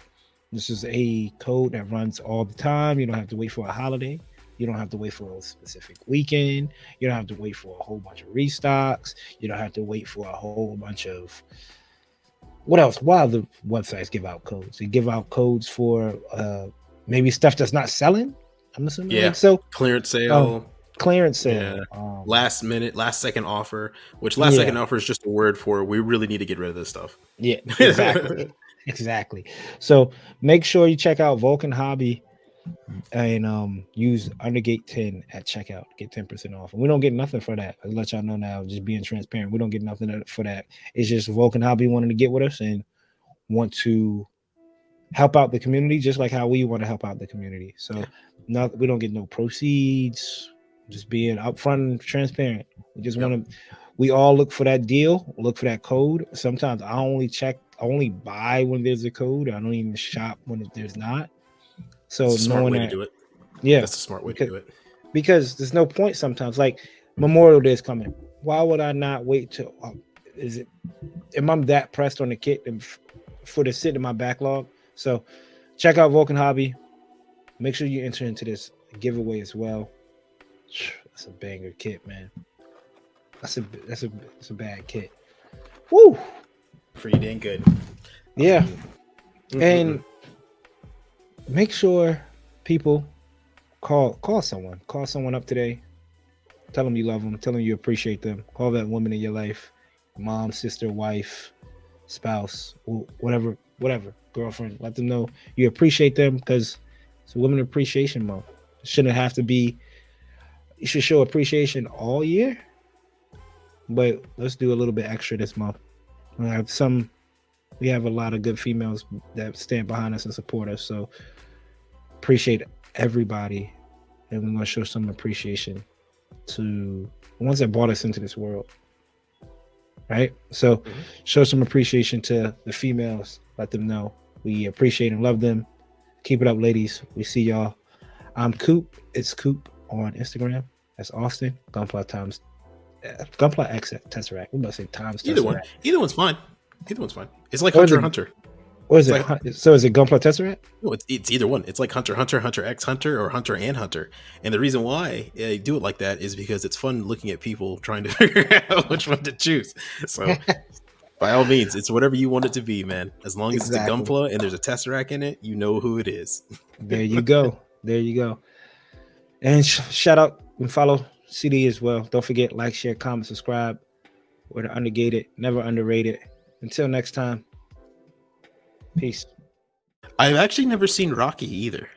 This is a code that runs all the time. You don't have to wait for a holiday. You don't have to wait for a specific weekend. You don't have to wait for a whole bunch of restocks. You don't have to wait for a whole bunch of what else? Why the websites give out codes? They give out codes for maybe stuff that's not selling. I'm assuming. Yeah. So clearance sale. Yeah. Last second offer, which last second offer is just a word for we really need to get rid of this stuff. Yeah, exactly. Exactly. So make sure you check out Vulcan Hobby and use Undergate 10 at checkout. Get 10% off. And we don't get nothing for that. I'll let y'all know now, just being transparent. We don't get nothing for that. It's just Vulcan Hobby wanting to get with us and want to help out the community just like how we want to help out the community. So we don't get no proceeds. Just being upfront and transparent. We just want to. We all look for that deal. Look for that code. Sometimes I only buy when there's a code. I don't even shop when there's not. So it's a smart way to do it. Yeah, that's a smart way to do it. Because there's no point sometimes. Like Memorial Day is coming. Why would I not wait till? Am I that pressed on the kit and for to sit in my backlog? So check out Vulcan Hobby. Make sure you enter into this giveaway as well. That's a banger kit, man. That's a bad kit. Woo! Pretty dang good. Yeah. Mm-mm-mm. And make sure people call someone. Call someone up today. Tell them you love them. Tell them you appreciate them. Call that woman in your life, mom, sister, wife, spouse, whatever, girlfriend. Let them know you appreciate them because it's a Women Appreciation Month. It shouldn't have to be. You should show appreciation all year, but let's do a little bit extra this month. We have a lot of good females that stand behind us and support us. So appreciate everybody, and we want to show some appreciation to the ones that brought us into this world. Right? So show some appreciation to the females. Let them know we appreciate and love them. Keep it up, ladies. We see y'all. I'm Coop. It's Coop on Instagram. That's Austen. Gunpla times Gunpla X Tesseract. We must say times Either Tesseract. one. Either one's fine. Either one's fine. It's like Or is Hunter it- x Hunter. What is It's it? like- So is it Gunpla Tesseract? No, it's either one. It's like Hunter x Hunter, Hunter x Hunter, or Hunter and Hunter. And the reason why I do it like that is because it's fun looking at people trying to figure out which one to choose. So by all means, it's whatever you want it to be, man. As long as Exactly. it's a Gunpla and there's a Tesseract in it, you know who it is. There you go. There you go. And shout out and follow CD as well. Don't forget, like, share, comment, subscribe. We're the Undergated, never underrated. Until next time, peace. I've actually never seen Rocky either.